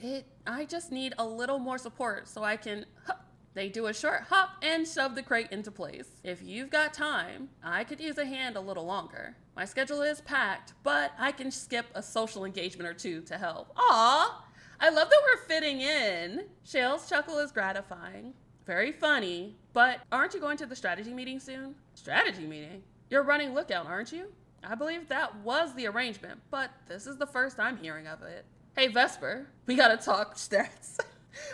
I just need a little more support so I can hop. They do a short hop and shove the crate into place. If you've got time, I could use a hand a little longer. My schedule is packed, but I can skip a social engagement or two to help. Aw, I love that we're fitting in. Shale's chuckle is gratifying. Very funny, but aren't you going to the strategy meeting soon? Strategy meeting? You're running lookout, aren't you? I believe that was the arrangement, but this is the first I'm hearing of it. Hey, Vesper, we gotta talk strats.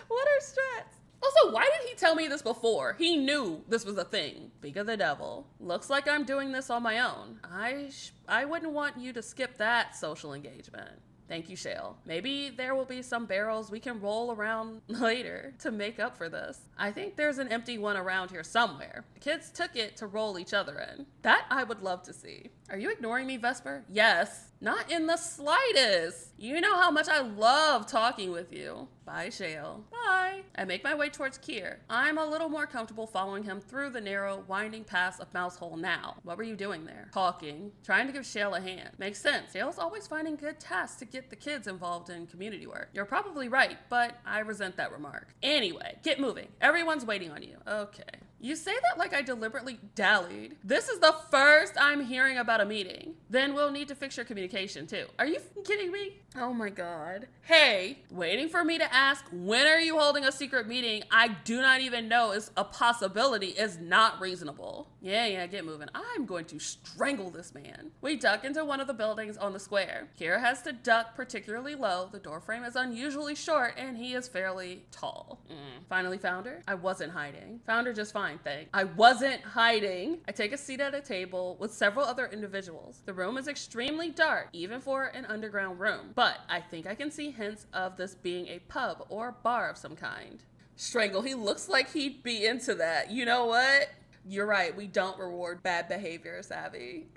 What are strats? Also, why did he tell me this before? He knew this was a thing. Speak of the devil. Looks like I'm doing this on my own. I wouldn't want you to skip that social engagement. Thank you, Shale. Maybe there will be some barrels we can roll around later to make up for this. I think there's an empty one around here somewhere. The kids took it to roll each other in. That I would love to see. Are you ignoring me, Vesper? Yes. Not in the slightest. You know how much I love talking with you. Bye, Shale. Bye. I make my way towards Keir. I'm a little more comfortable following him through the narrow, winding paths of Mouse Hole now. What were you doing there? Talking. Trying to give Shale a hand. Makes sense. Shale's always finding good tasks to get the kids involved in community work. You're probably right, but I resent that remark. Anyway, get moving. Everyone's waiting on you. Okay. You say that like I deliberately dallied. This is the first I'm hearing about a meeting. Then we'll need to fix your communication too. Are you kidding me? Oh my God. Hey, waiting for me to ask, when are you holding a secret meeting I do not even know is a possibility is not reasonable. Yeah, get moving. I'm going to strangle this man. We duck into one of the buildings on the square. Keir has to duck particularly low. The doorframe is unusually short and he is fairly tall. Finally found her? I wasn't hiding. Found her just fine, thanks. I wasn't hiding. I take a seat at a table with several other individuals. The room is extremely dark, even for an underground room. But I think I can see hints of this being a pub or bar of some kind. Strangle, he looks like he'd be into that. You know what? You're right, we don't reward bad behavior, Savvy.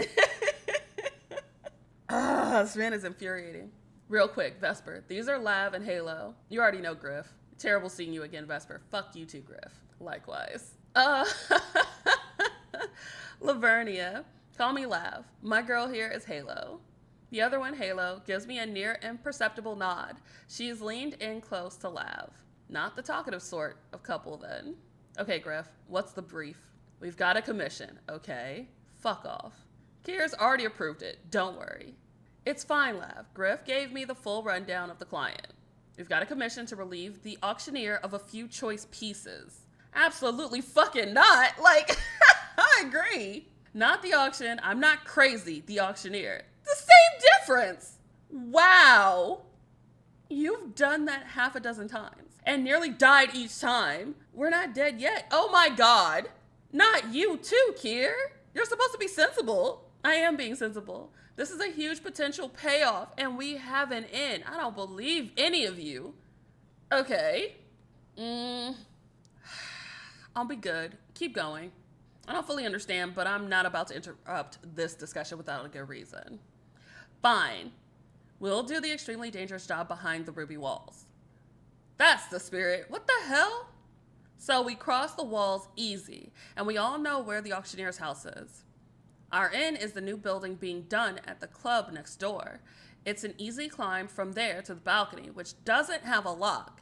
This man is infuriating. Real quick, Vesper, these are Lav and Halo. You already know Griff. Terrible seeing you again, Vesper. Fuck you too, Griff. Likewise. Lavernia, call me Lav. My girl here is Halo. The other one, Halo, gives me a near imperceptible nod. She's leaned in close to Lav. Not the talkative sort of couple, then. Okay, Griff, what's the brief? We've got a commission, okay? Fuck off. Keir's already approved it, don't worry. It's fine, Lav. Griff gave me the full rundown of the client. We've got a commission to relieve the auctioneer of a few choice pieces. Absolutely fucking not. Like, I agree. Not the auction. I'm not crazy. The auctioneer. The same difference. Wow. You've done that half a dozen times and nearly died each time. We're not dead yet. Oh my God. Not you too, Keir. You're supposed to be sensible. I am being sensible. This is a huge potential payoff and we have an end. I don't believe any of you. Okay. I'll be good. Keep going. I don't fully understand, but I'm not about to interrupt this discussion without a good reason. Fine. We'll do the extremely dangerous job behind the ruby walls. That's the spirit. What the hell? So we cross the walls easy, and we all know where the auctioneer's house is. Our inn is the new building being done at the club next door. It's an easy climb from there to the balcony, which doesn't have a lock.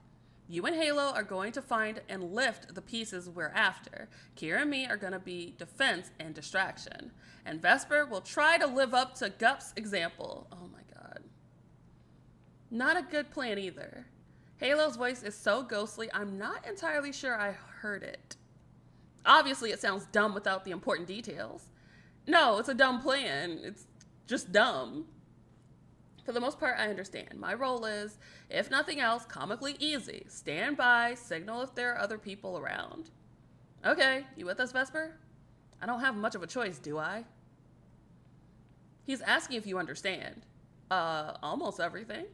You and Halo are going to find and lift the pieces we're after. Keir and me are going to be defense and distraction. And Vesper will try to live up to Gup's example. Oh my God. Not a good plan either. Halo's voice is so ghostly, I'm not entirely sure I heard it. Obviously, it sounds dumb without the important details. No, it's a dumb plan. It's just dumb. For the most part, I understand. My role is, if nothing else, comically easy. Stand by, signal if there are other people around. Okay, you with us, Vesper? I don't have much of a choice, do I? He's asking if you understand. Almost everything.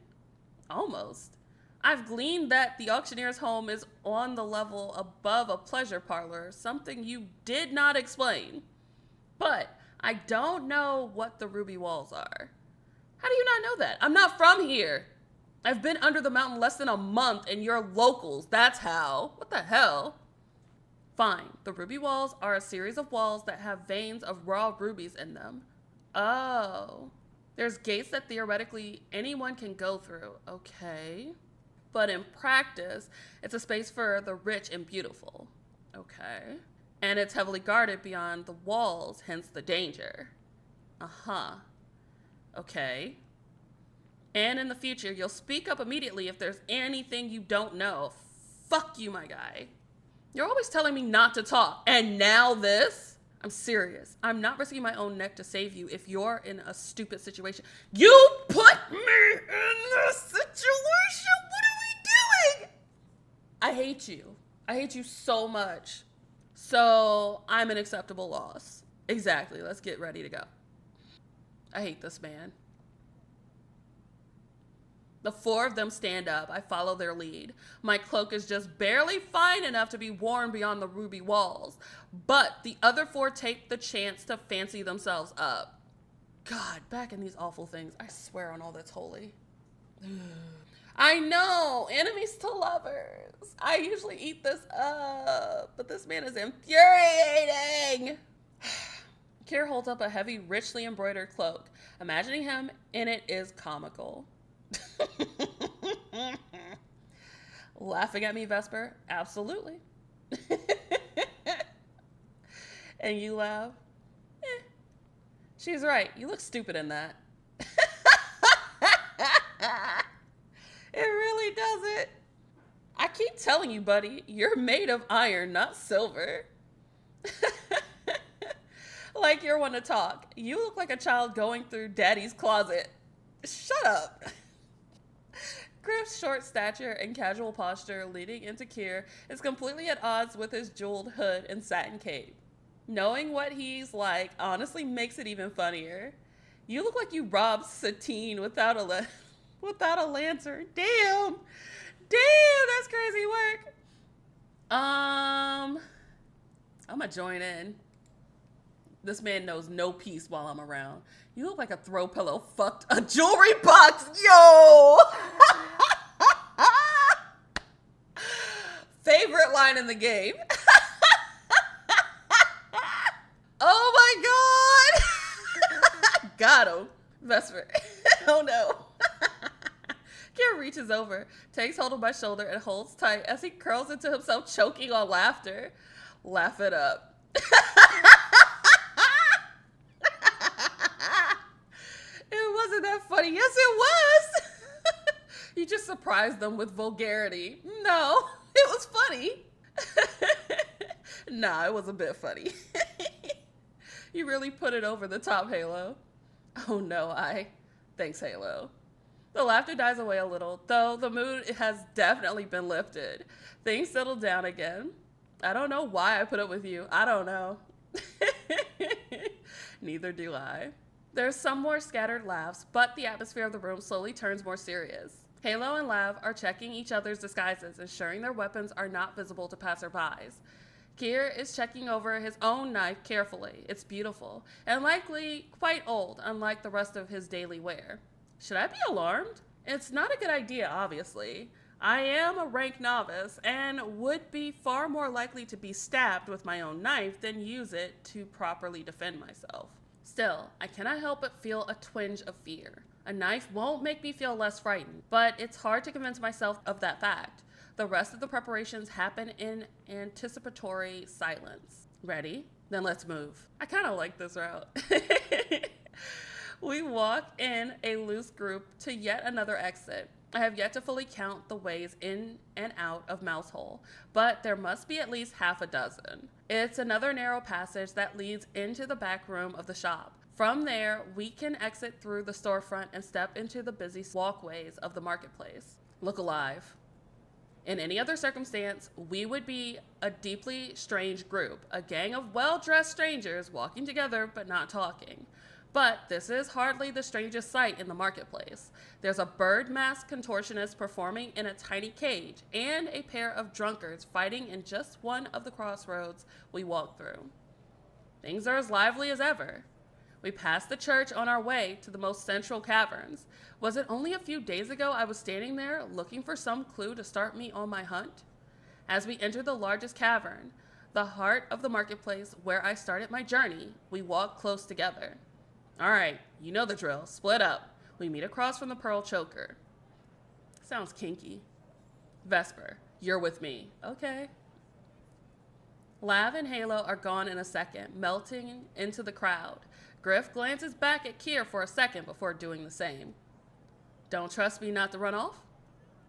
Almost. I've gleaned that the auctioneer's home is on the level above a pleasure parlor, something you did not explain. But I don't know what the ruby walls are. How do you not know that? I'm not from here. I've been under the mountain less than a month and you're locals. That's how. What the hell? Fine. The ruby walls are a series of walls that have veins of raw rubies in them. Oh. There's gates that theoretically anyone can go through. Okay. But in practice, it's a space for the rich and beautiful. Okay. And it's heavily guarded beyond the walls, hence the danger. Uh-huh. Okay. And in the future, you'll speak up immediately if there's anything you don't know. Fuck you, my guy. You're always telling me not to talk. And now this? I'm serious. I'm not risking my own neck to save you if you're in a stupid situation. You put me in this situation! What are we doing? I hate you. I hate you so much. So I'm an acceptable loss. Exactly. Let's get ready to go. I hate this man. The four of them stand up. I follow their lead. My cloak is just barely fine enough to be worn beyond the ruby walls. But the other four take the chance to fancy themselves up. God, back in these awful things. I swear on all that's holy. I know, enemies to lovers. I usually eat this up, but this man is infuriating. Keir holds up a heavy, richly embroidered cloak. Imagining him in it is comical. Laughing at me, Vesper? Absolutely. And you laugh? She's right. You look stupid in that. It really doesn't. I keep telling you, buddy, you're made of iron, not silver. Like you're one to talk. You look like a child going through daddy's closet. Shut up. Griff's short stature and casual posture leading into Keir is completely at odds with his jeweled hood and satin cape. Knowing what he's like honestly makes it even funnier. You look like you robbed Satine without a lantern. Damn, that's crazy work. I'm gonna join in. This man knows no peace while I'm around. You look like a throw pillow fucked a jewelry box. Yo! Favorite line in the game. Oh my God. Got him. Vesper. Oh no. Keir reaches over, takes hold of my shoulder, and holds tight as he curls into himself, choking on laughter. Laugh it up. It wasn't that funny. Yes, it was. You just surprised them with vulgarity. No, it was funny. Nah, it was a bit funny. You really put it over the top, Halo. Oh no, thanks, Halo. The laughter dies away a little, though the mood has definitely been lifted. Things settle down again. I don't know why I put up with you. I don't know. Neither do I. There's some more scattered laughs, but the atmosphere of the room slowly turns more serious. Halo and Lav are checking each other's disguises, ensuring their weapons are not visible to passerbys. Keir is checking over his own knife carefully. It's beautiful, and likely quite old, unlike the rest of his daily wear. Should I be alarmed? It's not a good idea, obviously. I am a rank novice, and would be far more likely to be stabbed with my own knife than use it to properly defend myself. Still, I cannot help but feel a twinge of fear. A knife won't make me feel less frightened, but it's hard to convince myself of that fact. The rest of the preparations happen in anticipatory silence. Ready? Then let's move. I kind of like this route. We walk in a loose group to yet another exit. I have yet to fully count the ways in and out of Mousehole, but there must be at least half a dozen. It's another narrow passage that leads into the back room of the shop. From there, we can exit through the storefront and step into the busy walkways of the marketplace. Look alive. In any other circumstance, we would be a deeply strange group, a gang of well-dressed strangers walking together but not talking. But this is hardly the strangest sight in the marketplace. There's a bird-masked contortionist performing in a tiny cage, and a pair of drunkards fighting in just one of the crossroads we walk through. Things are as lively as ever. We pass the church on our way to the most central caverns. Was it only a few days ago I was standing there looking for some clue to start me on my hunt? As we enter the largest cavern, the heart of the marketplace where I started my journey, we walk close together. All right, you know the drill. Split up. We meet across from the Pearl Choker. Sounds kinky. Vesper, you're with me. Okay. Lav and Halo are gone in a second, melting into the crowd. Griff glances back at Keir for a second before doing the same. Don't trust me not to run off?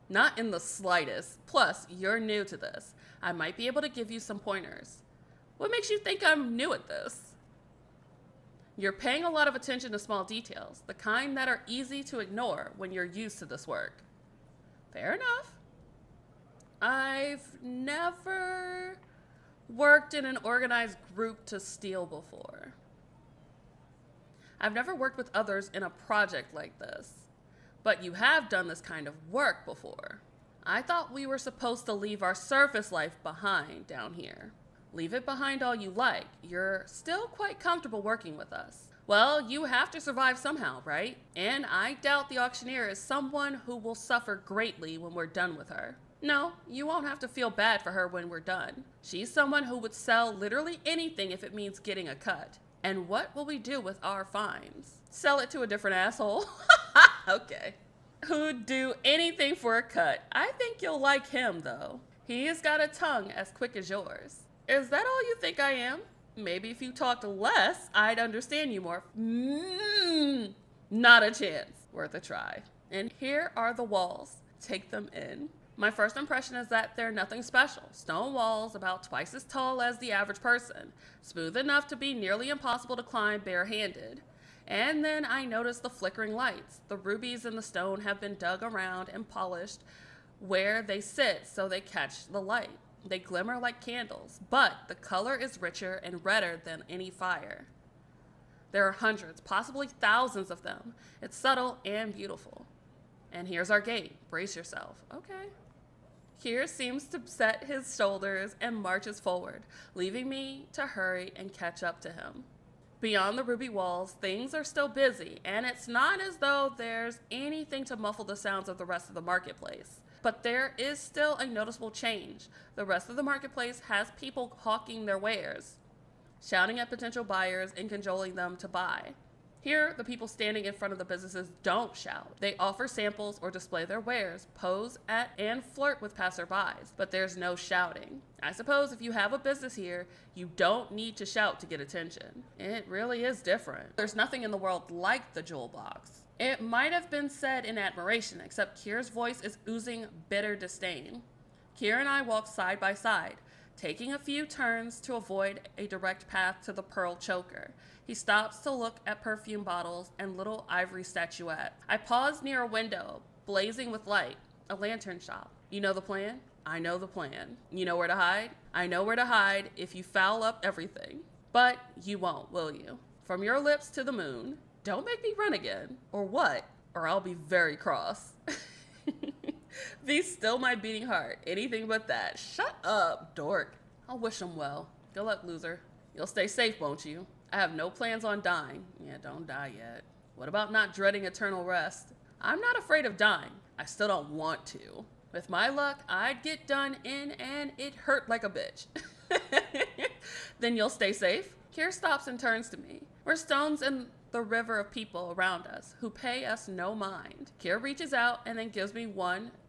Not in the slightest. Plus, you're new to this. I might be able to give you some pointers. What makes you think I'm new at this? You're paying a lot of attention to small details, the kind that are easy to ignore when you're used to this work. Fair enough. I've never worked in an organized group to steal before. I've never worked with others in a project like this. But you have done this kind of work before. I thought we were supposed to leave our surface life behind down here. Leave it behind all you like. You're still quite comfortable working with us. Well, you have to survive somehow, right? And I doubt the auctioneer is someone who will suffer greatly when we're done with her. No, you won't have to feel bad for her when we're done. She's someone who would sell literally anything if it means getting a cut. And what will we do with our finds? Sell it to a different asshole? Okay. Who'd do anything for a cut. I think you'll like him, though. He has got a tongue as quick as yours. Is that all you think I am? Maybe if you talked less, I'd understand you more. Not a chance. Worth a try. And here are the walls. Take them in. My first impression is that they're nothing special. Stone walls about twice as tall as the average person. Smooth enough to be nearly impossible to climb barehanded. And then I notice the flickering lights. The rubies in the stone have been dug around and polished where they sit so they catch the light. They glimmer like candles, but the color is richer and redder than any fire. There are hundreds, possibly thousands of them. It's subtle and beautiful. And here's our gate. Brace yourself. Okay. Keir seems to set his shoulders and marches forward, leaving me to hurry and catch up to him. Beyond the ruby walls, things are still busy, and it's not as though there's anything to muffle the sounds of the rest of the marketplace. But there is still a noticeable change. The rest of the marketplace has people hawking their wares, shouting at potential buyers and cajoling them to buy. Here, the people standing in front of the businesses don't shout. They offer samples or display their wares, pose at and flirt with passerbys, but there's no shouting. I suppose if you have a business here, you don't need to shout to get attention. It really is different. There's nothing in the world like the jewel box. It might have been said in admiration, except Keir's voice is oozing bitter disdain. Keir and I walk side by side, taking a few turns to avoid a direct path to the pearl choker. He stops to look at perfume bottles and little ivory statuette. I pause near a window, blazing with light, a lantern shop. You know the plan? I know the plan. You know where to hide? I know where to hide if you foul up everything. But you won't, will you? From your lips to the moon. Don't make me run again. Or what? Or I'll be very cross. Be still my beating heart. Anything but that. Shut up, dork. I'll wish him well. Good luck, loser. You'll stay safe, won't you? I have no plans on dying. Yeah, don't die yet. What about not dreading eternal rest? I'm not afraid of dying. I still don't want to. With my luck, I'd get done in and it hurt like a bitch. Then you'll stay safe? Keir stops and turns to me. We're stones in the river of people around us who pay us no mind. Keir reaches out and then gives me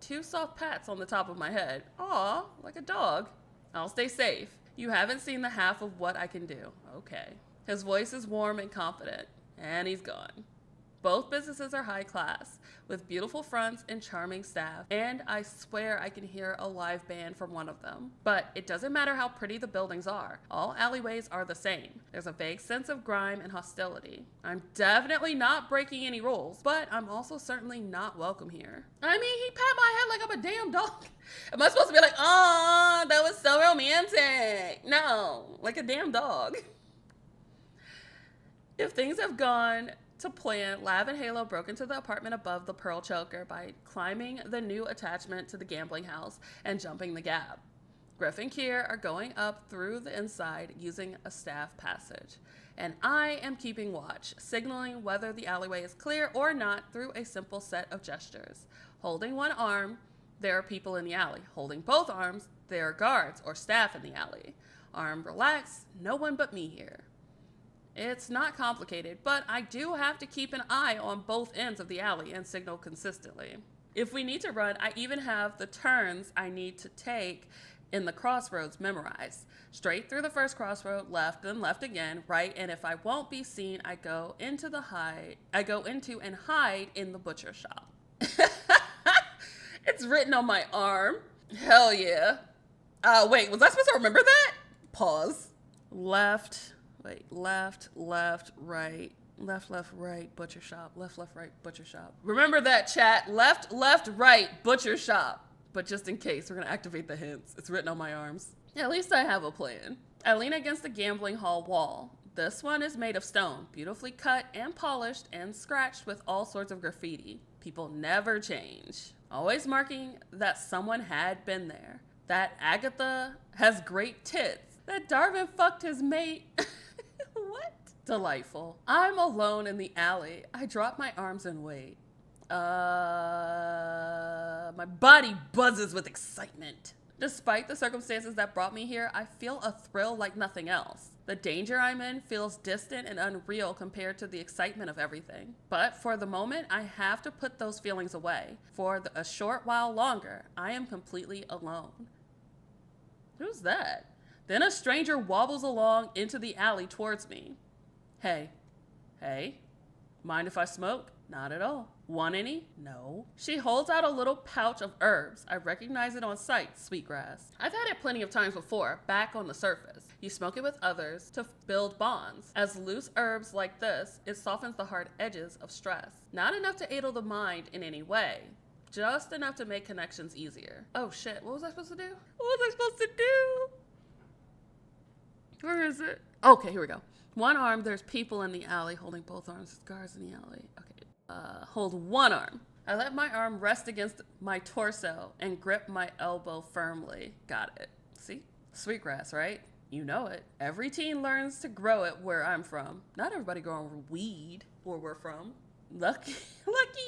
two soft pats on the top of my head. Aw, like a dog. I'll stay safe. You haven't seen the half of what I can do. Okay. His voice is warm and confident, and he's gone. Both businesses are high class, with beautiful fronts and charming staff, and I swear I can hear a live band from one of them. But it doesn't matter how pretty the buildings are. All alleyways are the same. There's a vague sense of grime and hostility. I'm definitely not breaking any rules, but I'm also certainly not welcome here. I mean, he pat my head like I'm a damn dog. Am I supposed to be like, oh, that was so romantic? No, like a damn dog. If things have gone to plan, Lav and Halo broke into the apartment above the Pearl Choker by climbing the new attachment to the gambling house and jumping the gap. Griff and Keir are going up through the inside using a staff passage, and I am keeping watch, signaling whether the alleyway is clear or not through a simple set of gestures. Holding one arm, there are people in the alley. Holding both arms, there are guards or staff in the alley. Arm relaxed, no one but me here. It's not complicated, but I do have to keep an eye on both ends of the alley and signal consistently. If we need to run, I even have the turns I need to take in the crossroads memorized. Straight through the first crossroad, left, then left again, right, and if I won't be seen, I go into and hide in the butcher shop. It's written on my arm. Hell yeah. Wait, was I supposed to remember that? Pause. Left, right. Left, right, butcher shop. Left, right, butcher shop. Remember that, chat. Left, right, butcher shop. But just in case, we're going to activate the hints. It's written on my arms. At least I have a plan. I lean against the gambling hall wall. This one is made of stone, beautifully cut and polished and scratched with all sorts of graffiti. People never change. Always marking that someone had been there. That Agatha has great tits. That Darvin fucked his mate. What? Delightful. I'm alone in the alley. I drop my arms and wait. My body buzzes with excitement. Despite the circumstances that brought me here, I feel a thrill like nothing else. The danger I'm in feels distant and unreal compared to the excitement of everything. But for the moment, I have to put those feelings away. For a short while longer, I am completely alone. Who's that? Then a stranger wobbles along into the alley towards me. Hey. Mind if I smoke? Not at all. Want any? No. She holds out a little pouch of herbs. I recognize it on sight, sweetgrass. I've had it plenty of times before, back on the surface. You smoke it with others to build bonds. As loose herbs like this, it softens the hard edges of stress. Not enough to aid the mind in any way, just enough to make connections easier. Oh shit, what was I supposed to do? Where is it? Okay, here we go. One arm, there's people in the alley holding both arms, cigars in the alley. Okay. Hold one arm. I let my arm rest against my torso and grip my elbow firmly. Got it. See? Sweetgrass, right? You know it. Every teen learns to grow it where I'm from. Not everybody growing weed where we're from. Lucky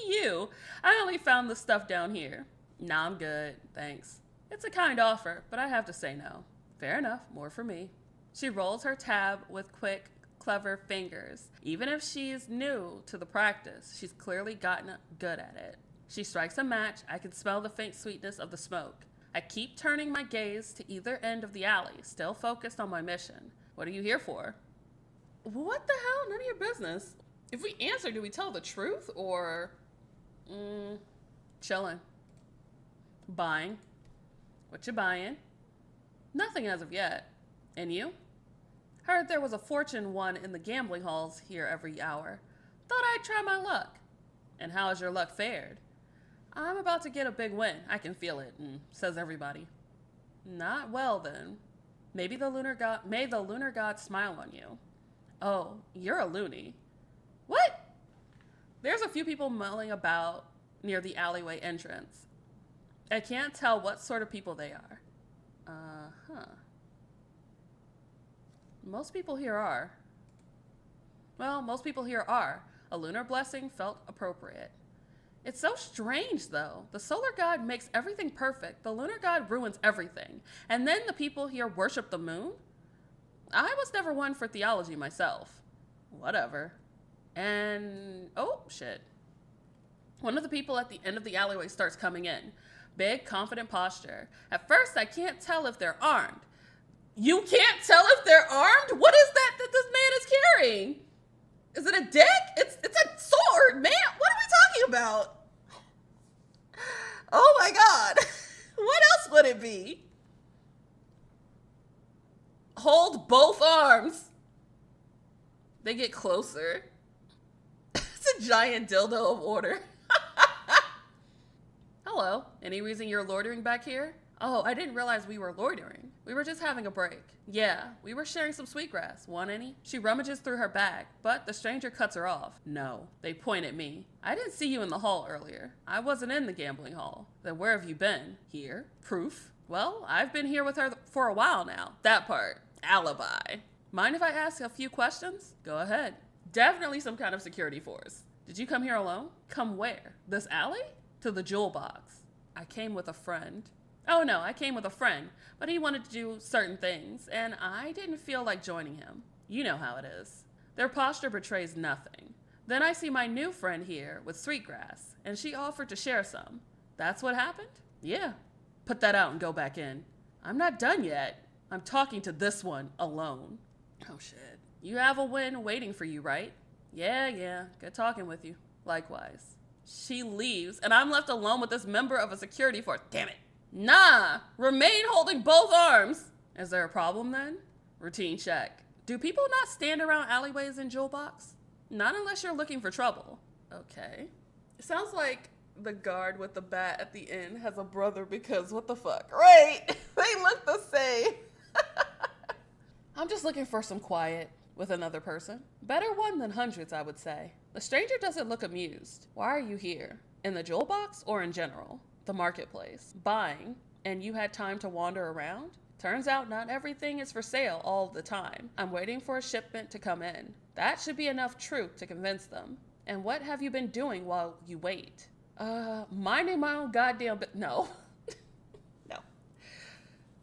you. I only found the stuff down here. Nah, I'm good. Thanks. It's a kind offer, but I have to say no. Fair enough. More for me. She rolls her tab with quick, clever fingers. Even if she's new to the practice, she's clearly gotten good at it. She strikes a match. I can smell the faint sweetness of the smoke. I keep turning my gaze to either end of the alley, still focused on my mission. What are you here for? What the hell? None of your business. If we answer, do we tell the truth or... chilling. Buying. What you buying? Nothing as of yet. And you? Heard there was a fortune won in the gambling halls here every hour. Thought I'd try my luck. And how has your luck fared? I'm about to get a big win. I can feel it, says everybody. Not well, then. May the lunar god smile on you. Oh, you're a loony. What? There's a few people mulling about near the alleyway entrance. I can't tell what sort of people they are. Most people here are. A lunar blessing felt appropriate. It's so strange, though. The solar god makes everything perfect. The lunar god ruins everything. And then the people here worship the moon? I was never one for theology myself. Whatever. And, oh, shit. One of the people at the end of the alleyway starts coming in. Big, confident posture. At first, I can't tell if they're armed. You can't tell if they're armed? What is that this man is carrying? Is it a dick? It's a sword, man. What are we talking about? Oh my God. What else would it be? Hold both arms. They get closer. It's a giant dildo of order. Hello. Any reason you're loitering back here? Oh, I didn't realize we were loitering. We were just having a break. Yeah, we were sharing some sweetgrass. Want any? She rummages through her bag, but the stranger cuts her off. No. They point at me. I didn't see you in the hall earlier. I wasn't in the gambling hall. Then where have you been? Here? Proof? Well, I've been here with her for a while now. That part. Alibi. Mind if I ask a few questions? Go ahead. Definitely some kind of security force. Did you come here alone? Come where? This alley? To the jewel box. I came with a friend. Oh no, I came with a friend, but he wanted to do certain things, and I didn't feel like joining him. You know how it is. Their posture betrays nothing. Then I see my new friend here with sweetgrass, and she offered to share some. That's what happened? Yeah. Put that out and go back in. I'm not done yet. I'm talking to this one alone. Oh shit. You have a win waiting for you, right? Yeah. Good talking with you. Likewise. She leaves, and I'm left alone with this member of a security force. Damn it. Nah, remain holding both arms. Is there a problem then? Routine check. Do people not stand around alleyways in jewel box? Not unless you're looking for trouble. Okay. It sounds like the guard with the bat at the end has a brother because what the fuck? Right? They look the same. I'm just looking for some quiet with another person. Better one than hundreds, I would say. The stranger doesn't look amused. Why are you here? In the jewel box or in general? The marketplace. Buying, and you had time to wander around? Turns out not everything is for sale all the time. I'm waiting for a shipment to come in. That should be enough truth to convince them. And what have you been doing while you wait? Minding my own goddamn no. No.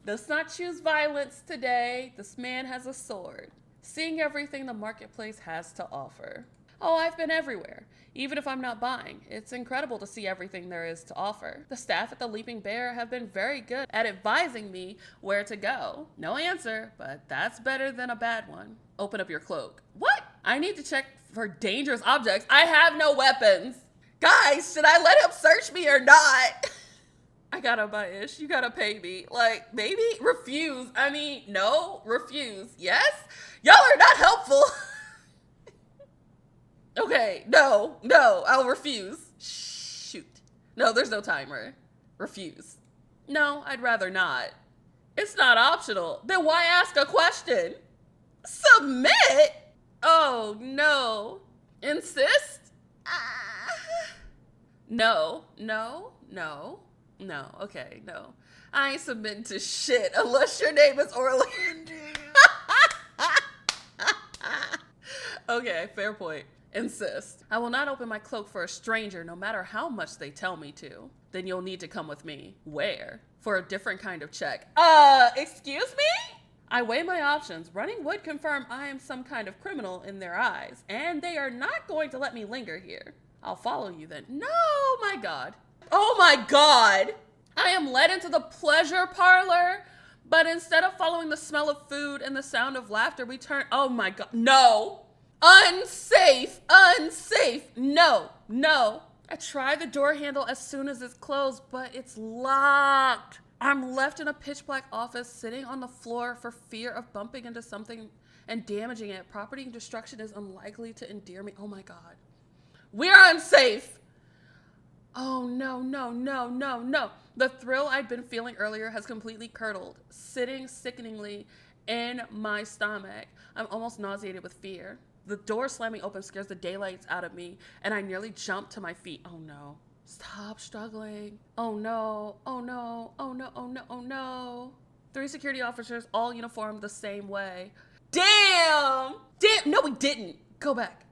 Let's not choose violence today. This man has a sword. Seeing everything the marketplace has to offer. Oh, I've been everywhere, even if I'm not buying. It's incredible to see everything there is to offer. The staff at the Leaping Bear have been very good at advising me where to go. No answer, but that's better than a bad one. Open up your cloak. What? I need to check for dangerous objects. I have no weapons. Guys, should I let him search me or not? I gotta buy ish. You gotta pay me. Like, maybe? Refuse. I mean, no. Refuse. Yes? Y'all are not helpful. Okay, no, I'll refuse. Shoot. No, there's no timer. Refuse. No, I'd rather not. It's not optional. Then why ask a question? Submit? Oh, no. Insist? No. Okay, no. I ain't submitting to shit unless your name is Orlando. Okay, fair point. Insist. I will not open my cloak for a stranger no matter how much they tell me to. Then you'll need to come with me. Where? For a different kind of check. Excuse me? I weigh my options. Running would confirm I am some kind of criminal in their eyes, and they are not going to let me linger here. I'll follow you then. No, my God. Oh my God. I am led into the pleasure parlor, but instead of following the smell of food and the sound of laughter, we turn, oh my God, no. Unsafe, no. I try the door handle as soon as it's closed, but it's locked. I'm left in a pitch black office sitting on the floor for fear of bumping into something and damaging it. Property destruction is unlikely to endear me. Oh my God. We're unsafe. Oh no. The thrill I'd been feeling earlier has completely curdled, sitting sickeningly in my stomach. I'm almost nauseated with fear. The door slamming open scares the daylights out of me, and I nearly jump to my feet. Oh no. Stop struggling. Oh no. 3 security officers, all uniformed the same way. Damn! No, we didn't. Go back.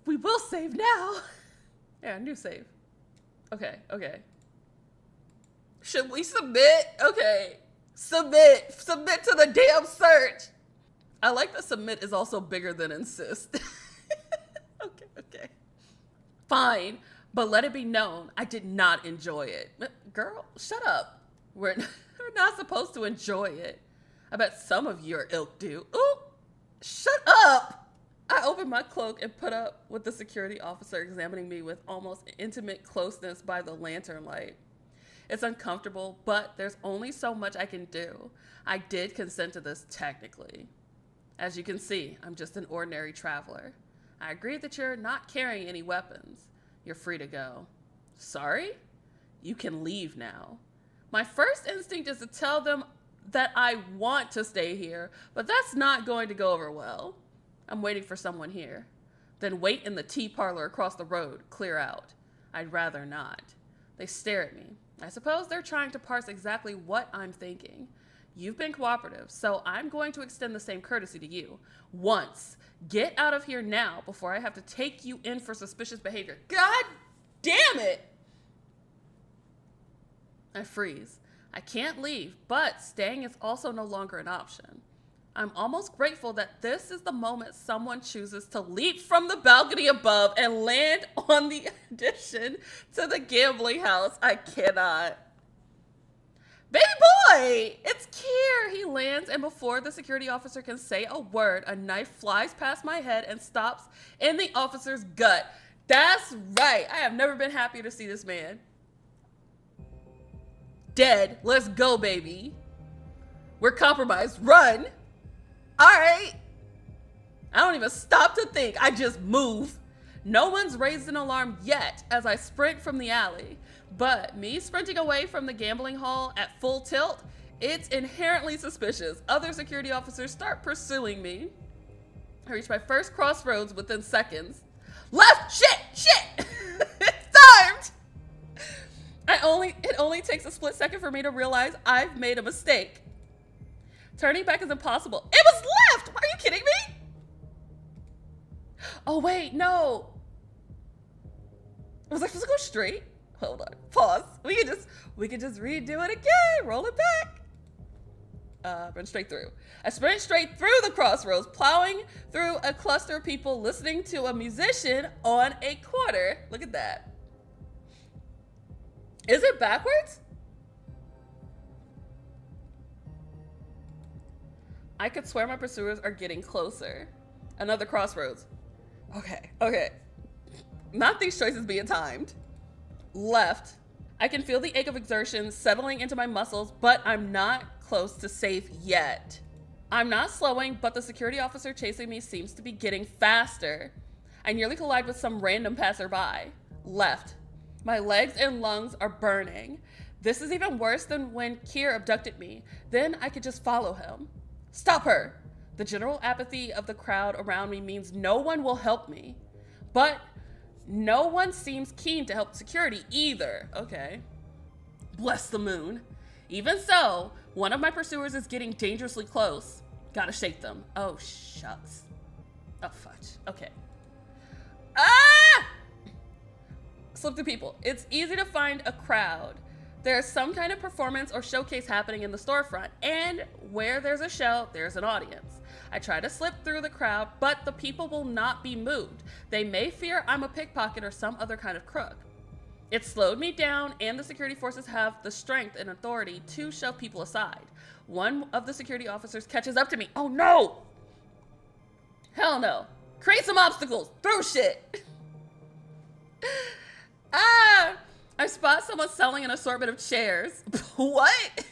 We will save now. Yeah, new save. Okay. Should we submit? Okay. Submit to the damn search. I like that submit is also bigger than insist. Okay. Fine, but let it be known I did not enjoy it. Girl, shut up. We're not supposed to enjoy it. I bet some of your ilk do. Ooh, shut up. I opened my cloak and put up with the security officer examining me with almost intimate closeness by the lantern light. It's uncomfortable, but there's only so much I can do. I did consent to this technically. As you can see, I'm just an ordinary traveler. I agree that you're not carrying any weapons. You're free to go. Sorry? You can leave now. My first instinct is to tell them that I want to stay here, but that's not going to go over well. I'm waiting for someone here. Then wait in the tea parlor across the road. Clear out. I'd rather not. They stare at me. I suppose they're trying to parse exactly what I'm thinking. You've been cooperative, so I'm going to extend the same courtesy to you. Once. Get out of here now before I have to take you in for suspicious behavior. God damn it! I freeze. I can't leave, but staying is also no longer an option. I'm almost grateful that this is the moment someone chooses to leap from the balcony above and land on the addition to the gambling house. I cannot. Baby boy, it's Keir. He lands, and before the security officer can say a word, a knife flies past my head and stops in the officer's gut. That's right. I have never been happier to see this man. Dead. Let's go, baby. We're compromised. Run. All right. I don't even stop to think. I just move. No one's raised an alarm yet as I sprint from the alley. But me sprinting away from the gambling hall at full tilt, it's inherently suspicious. Other security officers start pursuing me. I reach my first crossroads within seconds. Left! Shit! It's timed! It It only takes a split second for me to realize I've made a mistake. Turning back is impossible. It was left! Are you kidding me? Oh, wait, no. Was I supposed to go straight? Hold on, pause. We could just redo it again. Roll it back. Run straight through. I sprint straight through the crossroads, plowing through a cluster of people listening to a musician on a quarter. Look at that. Is it backwards? I could swear my pursuers are getting closer. Another crossroads. Okay. Not these choices being timed. Left. I can feel the ache of exertion settling into my muscles, but I'm not close to safe yet. I'm not slowing, but the security officer chasing me seems to be getting faster. I nearly collide with some random passerby. Left. My legs and lungs are burning. This is even worse than when Keir abducted me. Then I could just follow him. Stop her! The general apathy of the crowd around me means no one will help me. But no one seems keen to help security either. Okay. Bless the moon. Even so, one of my pursuers is getting dangerously close. Gotta shake them. Oh, shucks. Oh, fudge. Okay. Ah! Slip through people. It's easy to find a crowd. There's some kind of performance or showcase happening in the storefront, and where there's a show, there's an audience. I try to slip through the crowd, but the people will not be moved. They may fear I'm a pickpocket or some other kind of crook. It slowed me down, and the security forces have the strength and authority to shove people aside. One of the security officers catches up to me. Oh no! Hell no. Create some obstacles. Throw shit. Ah! I spot someone selling an assortment of chairs. What?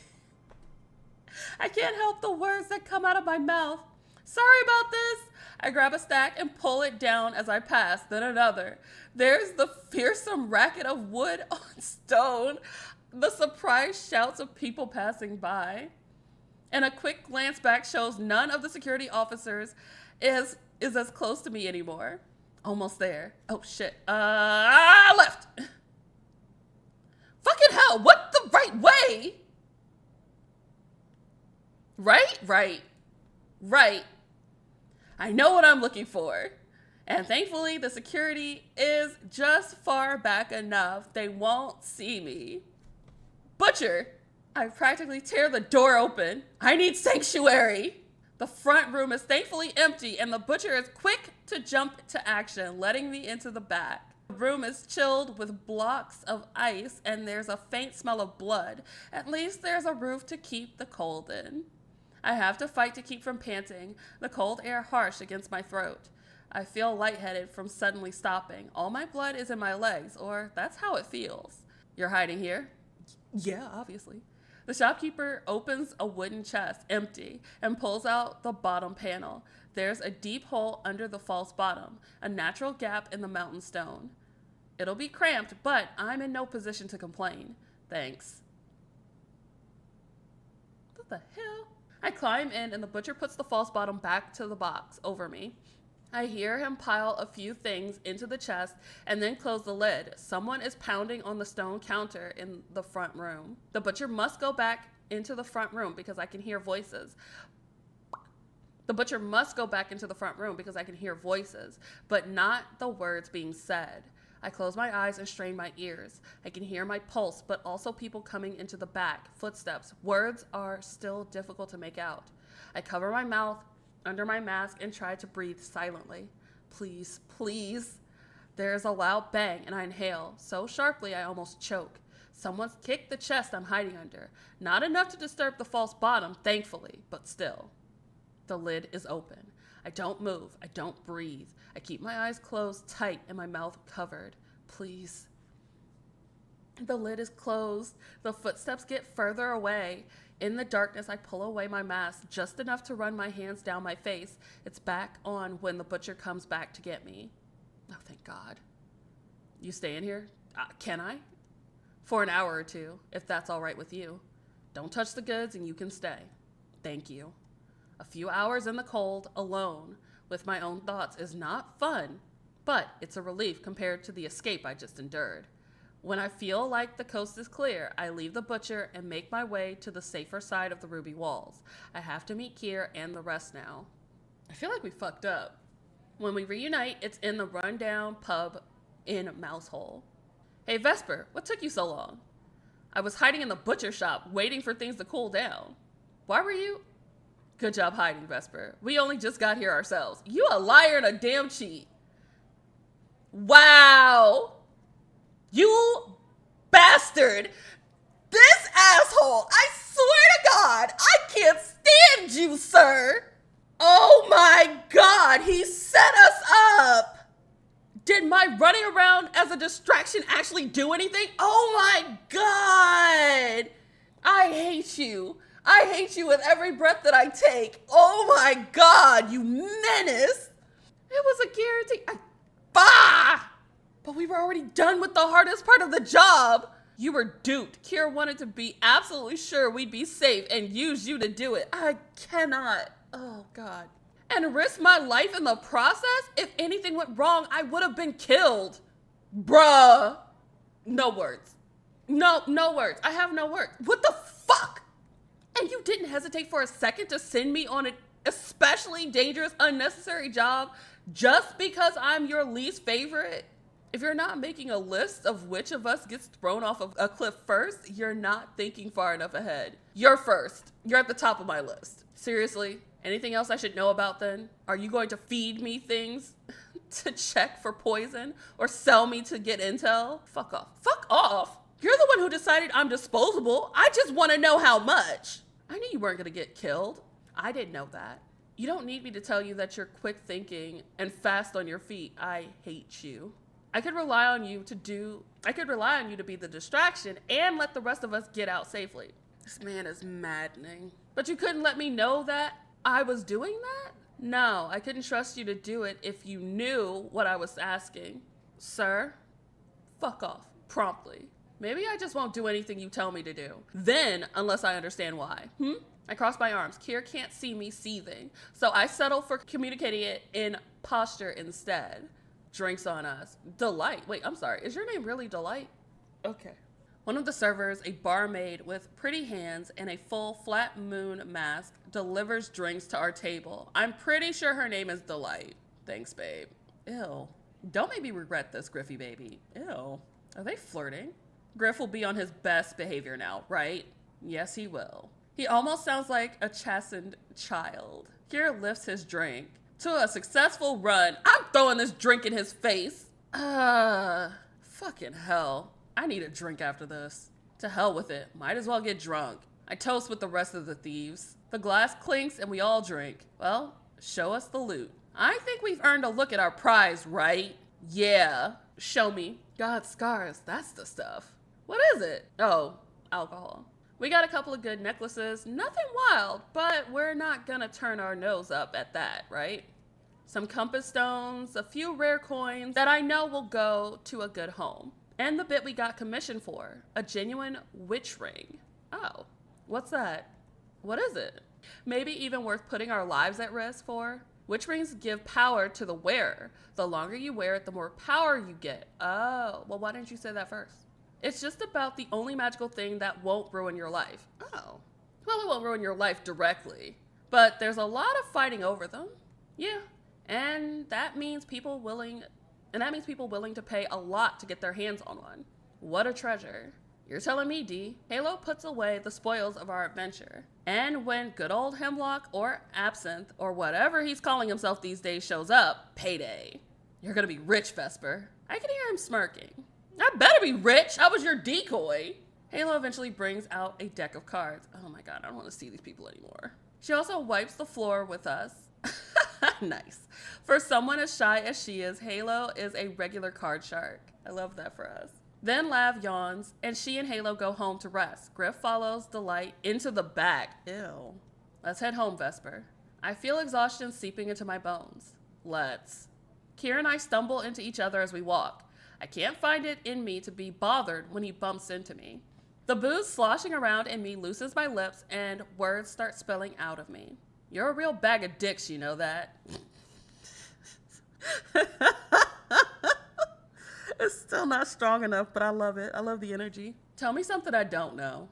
I can't help the words that come out of my mouth. Sorry about this. I grab a stack and pull it down as I pass, then another. There's the fearsome racket of wood on stone, the surprised shouts of people passing by. And a quick glance back shows none of the security officers is as close to me anymore. Almost there. Oh shit. Left. Fucking hell, what the right way? Right. I know what I'm looking for. And thankfully, the security is just far back enough they won't see me. Butcher! I practically tear the door open. I need sanctuary! The front room is thankfully empty, and the butcher is quick to jump to action, letting me into the back. The room is chilled with blocks of ice, and there's a faint smell of blood. At least there's a roof to keep the cold in. I have to fight to keep from panting, the cold air harsh against my throat. I feel lightheaded from suddenly stopping. All my blood is in my legs, or that's how it feels. You're hiding here? Yeah, obviously. The shopkeeper opens a wooden chest, empty, and pulls out the bottom panel. There's a deep hole under the false bottom, a natural gap in the mountain stone. It'll be cramped, but I'm in no position to complain. Thanks. What the hell? I climb in, and the butcher puts the false bottom back to the box over me. I hear him pile a few things into the chest and then close the lid. Someone is pounding on the stone counter in the front room. The butcher must go back into the front room because I can hear voices. But not the words being said. I close my eyes and strain my ears. I can hear my pulse, but also people coming into the back, footsteps. Words are still difficult to make out. I cover my mouth under my mask and try to breathe silently. Please, please. There's a loud bang and I inhale, so sharply I almost choke. Someone's kicked the chest I'm hiding under. Not enough to disturb the false bottom, thankfully, but still. The lid is open. I don't move. I don't breathe. I keep my eyes closed tight and my mouth covered. Please. The lid is closed. The footsteps get further away. In the darkness, I pull away my mask just enough to run my hands down my face. It's back on when the butcher comes back to get me. Oh, thank God. You stay in here? Can I? For an hour or two, if that's all right with you. Don't touch the goods and you can stay. Thank you. A few hours in the cold, alone, with my own thoughts is not fun, but it's a relief compared to the escape I just endured. When I feel like the coast is clear, I leave the butcher and make my way to the safer side of the ruby walls. I have to meet Keir and the rest now. I feel like we fucked up. When we reunite, it's in the rundown pub in Mousehole. Hey Vesper, what took you so long? I was hiding in the butcher shop, waiting for things to cool down. Why were you? Good job hiding, Vesper. We only just got here ourselves. You a liar and a damn cheat. Wow. You bastard! This asshole! I swear to God, I can't stand you, sir! Oh my God, he set us up! Did my running around as a distraction actually do anything? Oh my God! I hate you. I hate you with every breath that I take. Oh my God, you menace! It was a guarantee. Bah! But we were already done with the hardest part of the job. You were duped. Keir wanted to be absolutely sure we'd be safe and use you to do it. I cannot. Oh, God. And risk my life in the process? If anything went wrong, I would have been killed. Bruh. No words. No words. I have no words. What the fuck? And you didn't hesitate for a second to send me on an especially dangerous, unnecessary job just because I'm your least favorite? If you're not making a list of which of us gets thrown off of a cliff first, you're not thinking far enough ahead. You're first. You're at the top of my list. Seriously? Anything else I should know about then? Are you going to feed me things to check for poison or sell me to get intel? Fuck off. Fuck off. You're the one who decided I'm disposable. I just want to know how much. I knew you weren't going to get killed. I didn't know that. You don't need me to tell you that you're quick thinking and fast on your feet. I hate you. I could rely on you to be the distraction and let the rest of us get out safely. This man is maddening. But you couldn't let me know that I was doing that? No, I couldn't trust you to do it if you knew what I was asking. Sir, fuck off, promptly. Maybe I just won't do anything you tell me to do. Then, unless I understand why. I cross my arms. Keir can't see me seething, so I settle for communicating it in posture instead. Drinks on us. Delight. Wait, I'm sorry. Is your name really Delight? Okay. One of the servers, a barmaid with pretty hands and a full flat moon mask, delivers drinks to our table. I'm pretty sure her name is Delight. Thanks, babe. Ew. Don't make me regret this, Griffy baby. Ew. Are they flirting? Griff will be on his best behavior now, right? Yes, he will. He almost sounds like a chastened child. Keir lifts his drink. To a successful run. I'm throwing this drink in his face. Fucking hell. I need a drink after this. To hell with it. Might as well get drunk. I toast with the rest of the thieves. The glass clinks and we all drink. Well, show us the loot. I think we've earned a look at our prize, right? Yeah. Show me. God, scars. That's the stuff. What is it? Oh, alcohol. We got a couple of good necklaces. Nothing wild, but we're not gonna turn our nose up at that, right? Some compass stones, a few rare coins that I know will go to a good home. And the bit we got commissioned for, a genuine witch ring. Oh, what's that? What is it? Maybe even worth putting our lives at risk for? Witch rings give power to the wearer. The longer you wear it, the more power you get. Oh, well, why didn't you say that first? It's just about the only magical thing that won't ruin your life. Oh, well, it won't ruin your life directly, but there's a lot of fighting over them. Yeah, and that means people willing to pay a lot to get their hands on one. What a treasure. You're telling me, D. Halo puts away the spoils of our adventure. And when good old Hemlock or Absinthe or whatever he's calling himself these days shows up, payday. You're gonna be rich, Vesper. I can hear him smirking. I better be rich. I was your decoy. Halo eventually brings out a deck of cards. Oh my God, I don't want to see these people anymore. She also wipes the floor with us. Nice. For someone as shy as she is, Halo is a regular card shark. I love that for us. Then Lav yawns, and she and Halo go home to rest. Griff follows Delight into the back. Ew. Let's head home, Vesper. I feel exhaustion seeping into my bones. Let's. Keir and I stumble into each other as we walk. I can't find it in me to be bothered when he bumps into me. The booze sloshing around in me loosens my lips and words start spilling out of me. You're a real bag of dicks, you know that? It's still not strong enough, but I love it. I love the energy. Tell me something I don't know.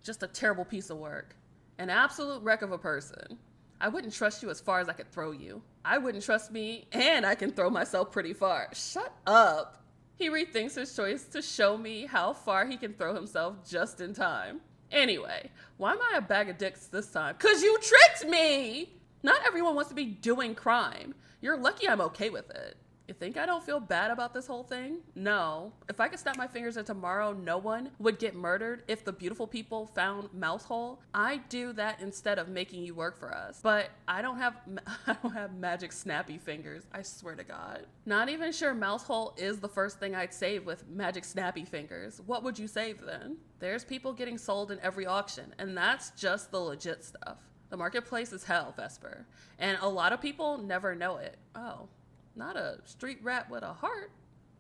Just a terrible piece of work. An absolute wreck of a person. I wouldn't trust you as far as I could throw you. I wouldn't trust me, and I can throw myself pretty far. Shut up. He rethinks his choice to show me how far he can throw himself just in time. Anyway, why am I a bag of dicks this time? 'Cause you tricked me! Not everyone wants to be doing crime. You're lucky I'm okay with it. You think I don't feel bad about this whole thing? No. If I could snap my fingers and tomorrow no one would get murdered if the beautiful people found Mousehole, I'd do that instead of making you work for us. But I don't have magic snappy fingers, I swear to God. Not even sure Mousehole is the first thing I'd save with magic snappy fingers. What would you save then? There's people getting sold in every auction, and that's just the legit stuff. The marketplace is hell, Vesper, and a lot of people never know it. Oh. Not a street rat with a heart.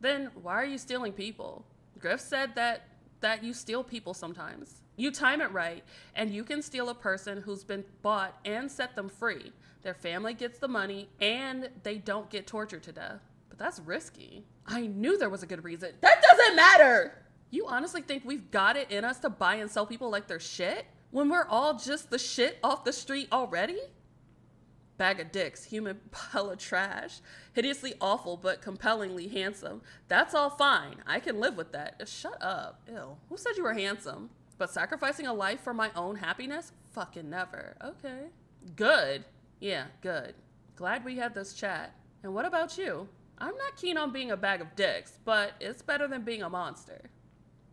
Then why are you stealing people? Griff said that you steal people sometimes. You time it right, and you can steal a person who's been bought and set them free. Their family gets the money, and they don't get tortured to death. But that's risky. I knew there was a good reason. That doesn't matter! You honestly think we've got it in us to buy and sell people like they're shit? When we're all just the shit off the street already? Bag of dicks, human pile of trash, hideously awful but compellingly handsome. That's all fine. I can live with that. Shut up. Ew. Who said you were handsome? But sacrificing a life for my own happiness? Fucking never. Okay. Good. Yeah, good. Glad we had this chat. And what about you? I'm not keen on being a bag of dicks, but it's better than being a monster.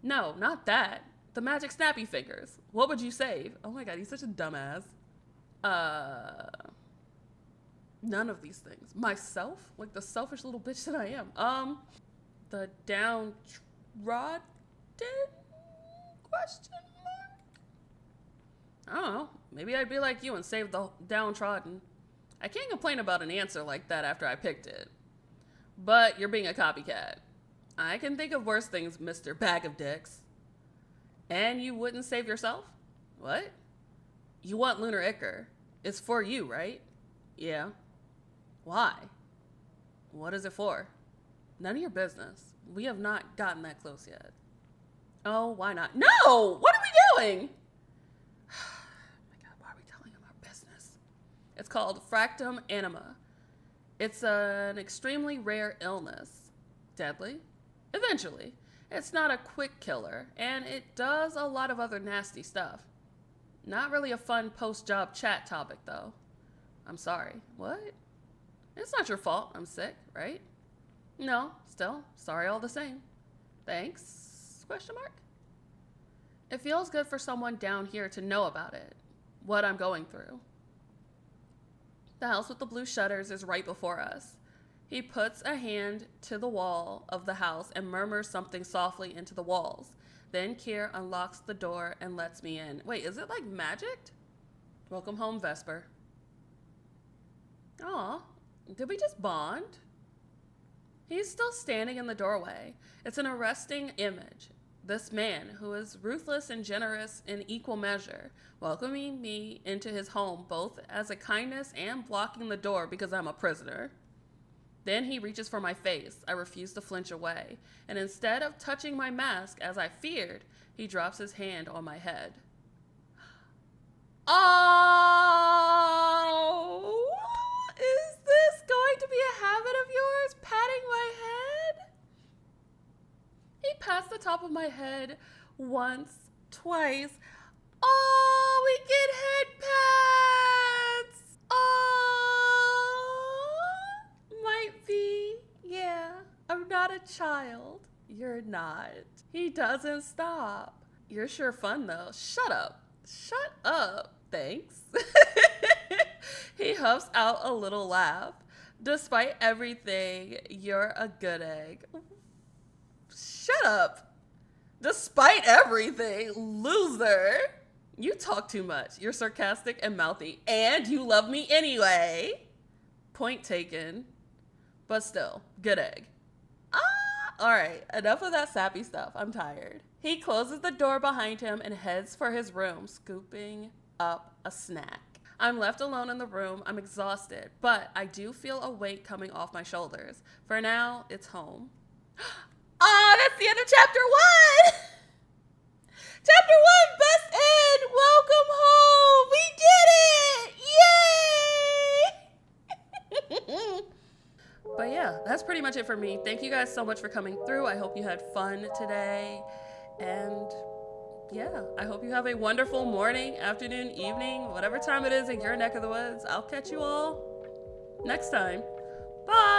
No, not that. The magic snappy fingers. What would you save? Oh my God, he's such a dumbass. None of these things. Myself? Like the selfish little bitch that I am. The downtrodden? Question mark? I don't know. Maybe I'd be like you and save the downtrodden. I can't complain about an answer like that after I picked it. But you're being a copycat. I can think of worse things, Mr. Bag of Dicks. And you wouldn't save yourself? What? You want lunar ichor. It's for you, right? Yeah. Why? What is it for? None of your business. We have not gotten that close yet. Oh, why not? No! What are we doing? Oh my God, why are we telling him our business? It's called fractum anima. It's an extremely rare illness. Deadly? Eventually. It's not a quick killer, and it does a lot of other nasty stuff. Not really a fun post-job chat topic, though. I'm sorry. What? It's not your fault I'm sick, right? No, still, sorry all the same. Thanks? Question mark? It feels good for someone down here to know about it, what I'm going through. The house with the blue shutters is right before us. He puts a hand to the wall of the house and murmurs something softly into the walls. Then Keir unlocks the door and lets me in. Wait, is it like magic? Welcome home, Vesper. Aw, did we just bond? He's still standing in the doorway. It's an arresting image. This man, who is ruthless and generous in equal measure, welcoming me into his home both as a kindness and blocking the door because I'm a prisoner. Then he reaches for my face. I refuse to flinch away, and instead of touching my mask as I feared, he drops his hand on my head. Oh, is this going to be a habit of yours, patting my head? He pats the top of my head once, twice. Oh, we get head pats. Oh, might be. Yeah, I'm not a child. You're not. He doesn't stop. You're sure fun, though. Shut up. Shut up. Thanks. He huffs out a little laugh. Despite everything, you're a good egg. Shut up. Despite everything, loser. You talk too much. You're sarcastic and mouthy, and you love me anyway. Point taken. But still, good egg. All right, enough of that sappy stuff. I'm tired. He closes the door behind him and heads for his room, scooping up a snack. I'm left alone in the room. I'm exhausted, but I do feel a weight coming off my shoulders. For now, it's home. Oh, that's the end of chapter 1. Chapter 1, best end. Welcome home. We did it. Yay. But yeah, that's pretty much it for me. Thank you guys so much for coming through. I hope you had fun today. And yeah, I hope you have a wonderful morning, afternoon, evening, whatever time it is in your neck of the woods. I'll catch you all next time. Bye.